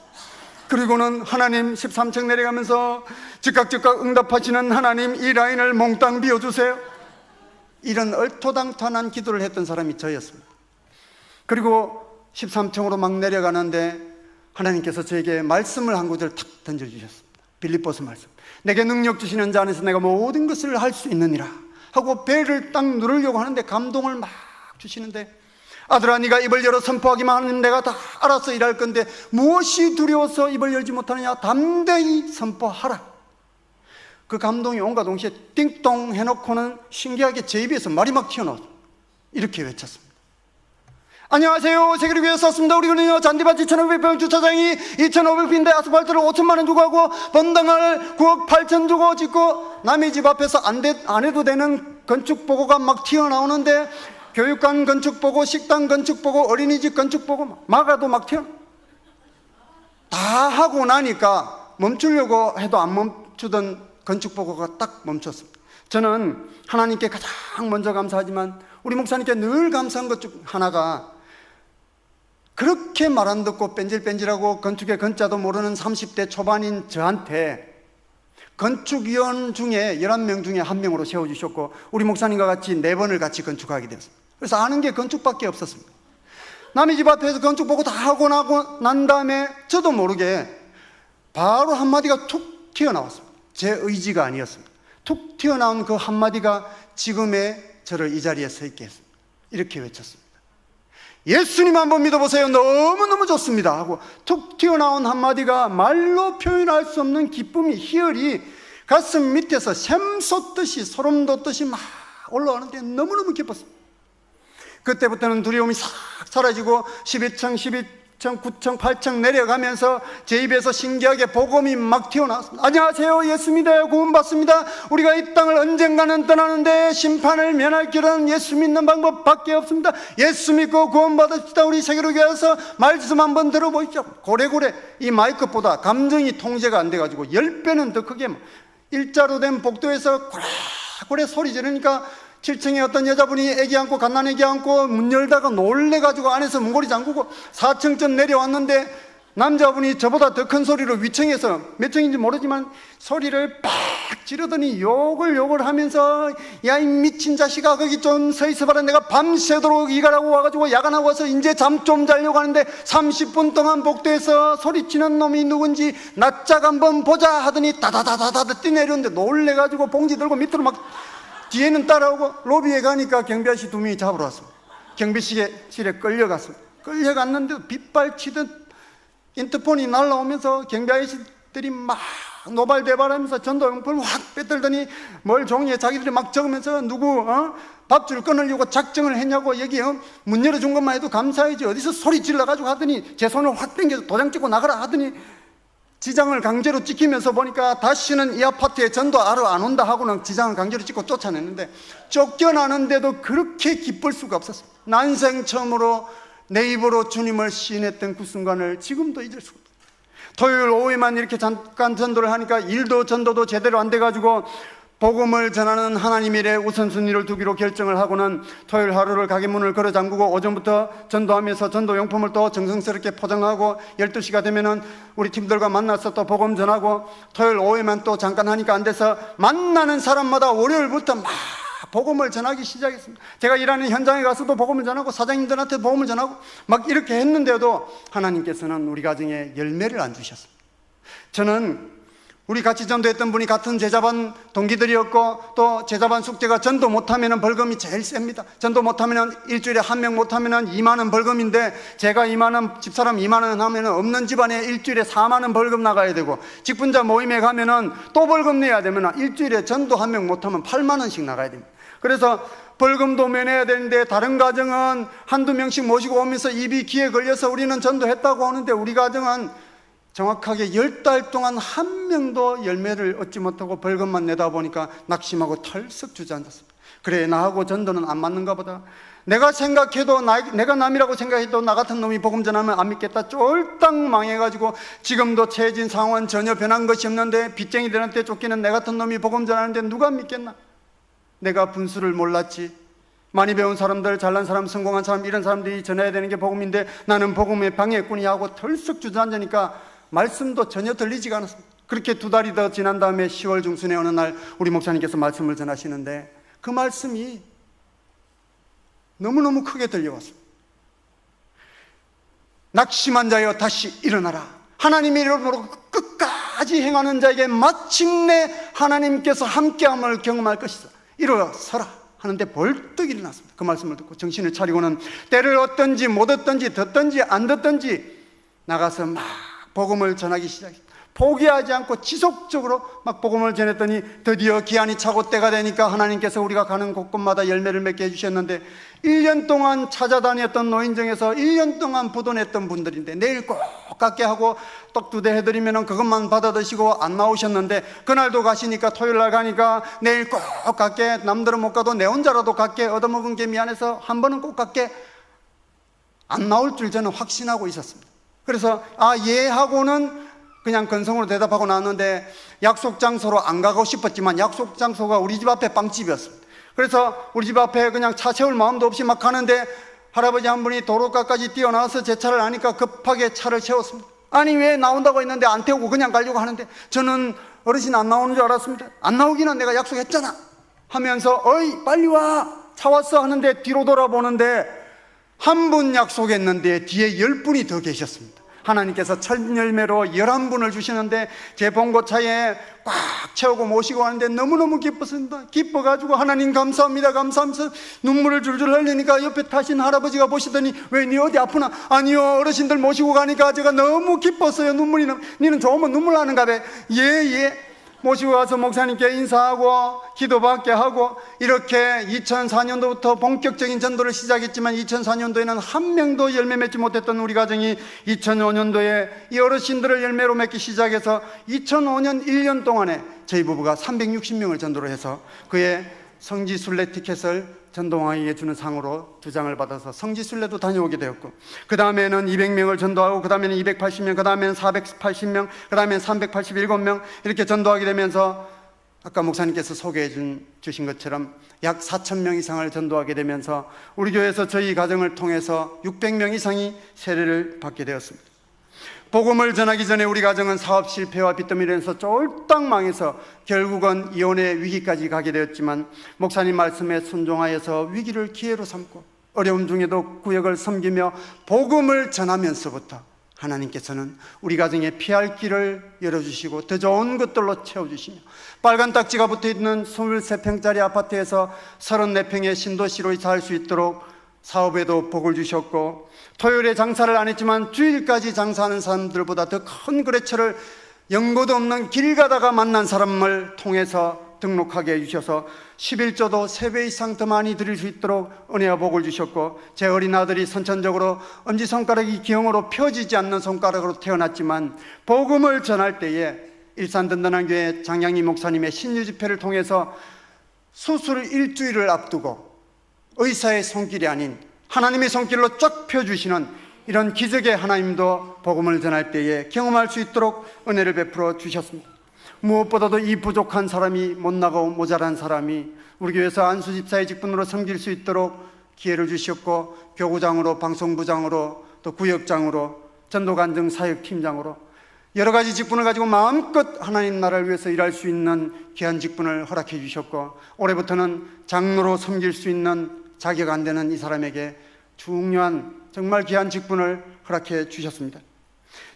그리고는 하나님 13층 내려가면서 즉각 응답하시는 하나님, 이 라인을 몽땅 비워주세요. 이런 얼토당토한 기도를 했던 사람이 저였습니다. 그리고 13층으로 막 내려가는데 하나님께서 저에게 말씀을 한 구절 탁 던져주셨습니다. 빌립보서 말씀. 내게 능력 주시는 자 안에서 내가 모든 것을 할 수 있느니라 하고 배를 딱 누르려고 하는데 감동을 막 주시는데, 아들아 네가 입을 열어 선포하기만 하면 내가 다 알아서 일할 건데 무엇이 두려워서 입을 열지 못하느냐, 담대히 선포하라. 그 감동이 온과 동시에 띵동 해놓고는 신기하게 제 입에서 말이 막 튀어나오죠. 이렇게 외쳤습니다. 안녕하세요, 세계를 위해 썼습니다. 우리는요 잔디밭 2,500평 주차장이 2,500평인데 아스팔트를 5천만 원 주고 하고 번당을 9억 8천 주고 짓고 남의 집 앞에서 안 해도 되는 건축보고가 막 튀어나오는데 교육관 건축보고, 식당 건축보고, 어린이집 건축보고 막아도 막 다 하고 나니까 멈추려고 해도 안 멈추던 건축보고가 딱 멈췄습니다. 저는 하나님께 가장 먼저 감사하지만 우리 목사님께 늘 감사한 것 중 하나가, 그렇게 말 안 듣고 뺀질뺀질하고 건축의 건자도 모르는 30대 초반인 저한테 건축위원 중에 11명 중에 1명으로 세워주셨고 우리 목사님과 같이 4번을 같이 건축하게 되었습니다. 그래서 아는 게 건축밖에 없었습니다. 남의 집 앞에서 건축 보고 다 하고 난 다음에 저도 모르게 바로 한마디가 툭 튀어나왔습니다. 제 의지가 아니었습니다. 툭 튀어나온 그 한마디가 지금의 저를 이 자리에 서 있게 했습니다. 이렇게 외쳤습니다. 예수님 한번 믿어보세요. 너무너무 좋습니다 하고 툭 튀어나온 한마디가 말로 표현할 수 없는 기쁨이, 희열이 가슴 밑에서 샘솟듯이 소름 돋듯이 막 올라오는데 너무너무 기뻤습니다. 그때부터는 두려움이 싹 사라지고 11층, 12층, 9층, 8층 내려가면서 제 입에서 신기하게 복음이 막 튀어나왔습니다. 안녕하세요, 예수 믿어요, 구원받습니다. 우리가 이 땅을 언젠가는 떠나는데 심판을 면할 길은 예수 믿는 방법밖에 없습니다. 예수 믿고 구원받읍시다. 우리 세계로교회에서 말씀 한번 들어보십시오. 고래고래 이 마이크보다 감정이 통제가 안 돼가지고 10배는 더 크게 일자로 된 복도에서 고래고래 소리 지르니까 7층에 어떤 여자분이 애기 안고, 갓난애기 안고 문 열다가 놀래가지고 안에서 문고리 잠그고 4층쯤 내려왔는데 남자분이 저보다 더 큰 소리로 위층에서 몇 층인지 모르지만 소리를 빡 지르더니 욕을 하면서 야 이 미친 자식아 거기 좀 서 있어봐라. 내가 밤새도록 일하라고 와가지고 야간하고 와서 이제 잠 좀 자려고 하는데 30분 동안 복도에서 소리치는 놈이 누군지 낯짝 한번 보자 하더니 다다다다다 뛰내렸는데 놀래가지고 봉지 들고 밑으로 막 뒤에는 따라오고 로비에 가니까 경비 아저씨 2명이 잡으러 왔습니다. 경비실에 끌려갔습니다. 끌려갔는데 빗발치듯 인터폰이 날라오면서 경비 아저씨들이 막 노발대발하면서 전도용품을 확 빼들더니 뭘 종이에 자기들이 막 적으면서 누구 밥줄 끊으려고 작정을 했냐고, 여기 문 열어준 것만 해도 감사해야지 어디서 소리 질러가지고 하더니 제 손을 확 당겨서 도장 찍고 나가라 하더니 지장을 강제로 찍히면서 보니까 다시는 이 아파트에 전도 하러 안 온다 하고는 지장을 강제로 찍고 쫓아냈는데 쫓겨나는데도 그렇게 기쁠 수가 없었어요. 난생 처음으로 내 입으로 주님을 시인했던 그 순간을 지금도 잊을 수가 없어요. 토요일 오후에만 이렇게 잠깐 전도를 하니까 일도 전도도 제대로 안 돼가지고 복음을 전하는 하나님 일에 우선순위를 두기로 결정을 하고는 토요일 하루를 가게 문을 걸어 잠그고 오전부터 전도하면서 전도용품을 또 정성스럽게 포장하고 12시가 되면은 우리 팀들과 만나서 또 복음 전하고 토요일 오후에만 또 잠깐 하니까 안 돼서 만나는 사람마다 월요일부터 막 복음을 전하기 시작했습니다. 제가 일하는 현장에 가서도 복음을 전하고 사장님들한테 복음을 전하고 막 이렇게 했는데도 하나님께서는 우리 가정에 열매를 안 주셨습니다. 저는 우리 같이 전도했던 분이 같은 제자반 동기들이었고 또 제자반 숙제가 전도 못하면 벌금이 제일 셉니다. 전도 못하면 일주일에 1명 못하면 2만 원 벌금인데 제가 2만 원, 집사람 2만 원 하면 없는 집안에 일주일에 4만 원 벌금 나가야 되고 직분자 모임에 가면 또 벌금 내야 되면 일주일에 전도 1명 못하면 8만 원씩 나가야 됩니다. 그래서 벌금도 면해야 되는데 다른 가정은 한두 명씩 모시고 오면서 입이 귀에 걸려서 우리는 전도했다고 하는데 우리 가정은 정확하게 10달 동안 1명도 열매를 얻지 못하고 벌금만 내다 보니까 낙심하고 털썩 주저앉았습니다. 그래, 나하고 전도는 안 맞는가 보다. 내가 생각해도 내가 남이라고 생각해도 나 같은 놈이 복음 전하면 안 믿겠다. 쫄딱 망해가지고 지금도 처해진 상황은 전혀 변한 것이 없는데 빚쟁이들한테 쫓기는 내 같은 놈이 복음 전하는데 누가 믿겠나? 내가 분수를 몰랐지. 많이 배운 사람들, 잘난 사람, 성공한 사람, 이런 사람들이 전해야 되는 게 복음인데 나는 복음의 방해꾼이야 하고 털썩 주저앉으니까 말씀도 전혀 들리지가 않았습니다. 그렇게 2달이 더 지난 다음에 10월 중순에 어느 날 우리 목사님께서 말씀을 전하시는데 그 말씀이 너무너무 크게 들려왔습니다. 낙심한 자여 다시 일어나라. 하나님의 이름으로 끝까지 행하는 자에게 마침내 하나님께서 함께함을 경험할 것이다. 일어서라 하는데 벌떡 일어났습니다. 그 말씀을 듣고 정신을 차리고는 때를 얻든지 못 얻든지 듣든지 안 듣든지 나가서 막 복음을 전하기 시작했습니다. 포기하지 않고 지속적으로 막 복음을 전했더니 드디어 기한이 차고 때가 되니까 하나님께서 우리가 가는 곳곳마다 열매를 맺게 해주셨는데 1년 동안 찾아다녔던 노인정에서 1년 동안 부도냈던 분들인데 내일 꼭 갖게 하고 떡 2대 해드리면 그것만 받아 드시고 안 나오셨는데 그날도 가시니까 토요일날 가니까 내일 꼭 갖게, 남들은 못 가도 내 혼자라도 갖게, 얻어먹은 게 미안해서 한 번은 꼭 갖게 안 나올 줄 저는 확신하고 있었습니다. 그래서 예 하고는 그냥 건성으로 대답하고 나왔는데 약속 장소로 안 가고 싶었지만 약속 장소가 우리 집 앞에 빵집이었습니다. 그래서 우리 집 앞에 그냥 차 세울 마음도 없이 막 가는데 할아버지 한 분이 도로가까지 뛰어나와서 제 차를 아니까 급하게 차를 세웠습니다. 아니 왜 나온다고 했는데 안 태우고 그냥 가려고 하는데 저는 어르신 안 나오는 줄 알았습니다. 안 나오기는 내가 약속했잖아 하면서 어이 빨리 와 차 왔어 하는데 뒤로 돌아보는데 한 분 약속했는데 뒤에 10분이 더 계셨습니다. 하나님께서 첫 열매로 11분을 주시는데 제 봉고차에 꽉 채우고 모시고 가는데 너무너무 기뻤습니다. 기뻐가지고 하나님 감사합니다 감사하면서 눈물을 줄줄 흘리니까 옆에 타신 할아버지가 보시더니 왜 니 어디 아프나? 아니요 어르신들 모시고 가니까 제가 너무 기뻤어요. 눈물이 니는 좋으면 눈물 나는가 봐. 예 모시고 가서 목사님께 인사하고 기도받게 하고 이렇게 2004년도부터 본격적인 전도를 시작했지만 2004년도에는 한 명도 열매 맺지 못했던 우리 가정이 2005년도에 이 어르신들을 열매로 맺기 시작해서 2005년 1년 동안에 저희 부부가 360명을 전도를 해서 그의 성지순례 티켓을 전도왕에게 주는 상으로 2장을 받아서 성지순례도 다녀오게 되었고 그 다음에는 200명을 전도하고 그 다음에는 280명, 그 다음에는 480명, 그 다음에는 387명 이렇게 전도하게 되면서 아까 목사님께서 소개해 주신 것처럼 약 4,000명 이상을 전도하게 되면서 우리 교회에서 저희 가정을 통해서 600명 이상이 세례를 받게 되었습니다. 복음을 전하기 전에 우리 가정은 사업 실패와 빚더미에서 쫄딱 망해서 결국은 이혼의 위기까지 가게 되었지만 목사님 말씀에 순종하여서 위기를 기회로 삼고 어려움 중에도 구역을 섬기며 복음을 전하면서부터 하나님께서는 우리 가정에 피할 길을 열어주시고 더 좋은 것들로 채워주시며 빨간 딱지가 붙어있는 23평짜리 아파트에서 34평의 신도시로 살 수 있도록 사업에도 복을 주셨고 토요일에 장사를 안 했지만 주일까지 장사하는 사람들보다 더 큰 거래처를 연고도 없는 길 가다가 만난 사람을 통해서 등록하게 해주셔서 11조도 3배 이상 더 많이 드릴 수 있도록 은혜와 복을 주셨고 제 어린 아들이 선천적으로 엄지손가락이 기형으로 펴지지 않는 손가락으로 태어났지만 복음을 전할 때에 일산 든든한 교회 장양희 목사님의 신유집회를 통해서 수술 일주일을 앞두고 의사의 손길이 아닌 하나님의 손길로 쫙 펴주시는 이런 기적의 하나님도 복음을 전할 때에 경험할 수 있도록 은혜를 베풀어 주셨습니다. 무엇보다도 이 부족한 사람이 못나고 모자란 사람이 우리 교회에서 안수집사의 직분으로 섬길 수 있도록 기회를 주셨고 교구장으로 방송부장으로 또 구역장으로 전도간증 사역팀장으로 여러 가지 직분을 가지고 마음껏 하나님 나라를 위해서 일할 수 있는 귀한 직분을 허락해 주셨고 올해부터는 장로로 섬길 수 있는 자격 안 되는 이 사람에게 중요한 정말 귀한 직분을 허락해 주셨습니다.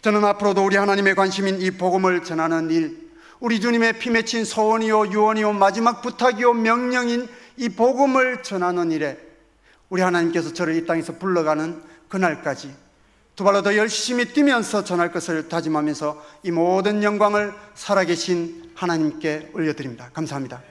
저는 앞으로도 우리 하나님의 관심인 이 복음을 전하는 일, 우리 주님의 피 맺힌 소원이요 유언이요 마지막 부탁이요 명령인 이 복음을 전하는 일에 우리 하나님께서 저를 이 땅에서 불러가는 그날까지 두 발로 더 열심히 뛰면서 전할 것을 다짐하면서 이 모든 영광을 살아계신 하나님께 올려드립니다. 감사합니다.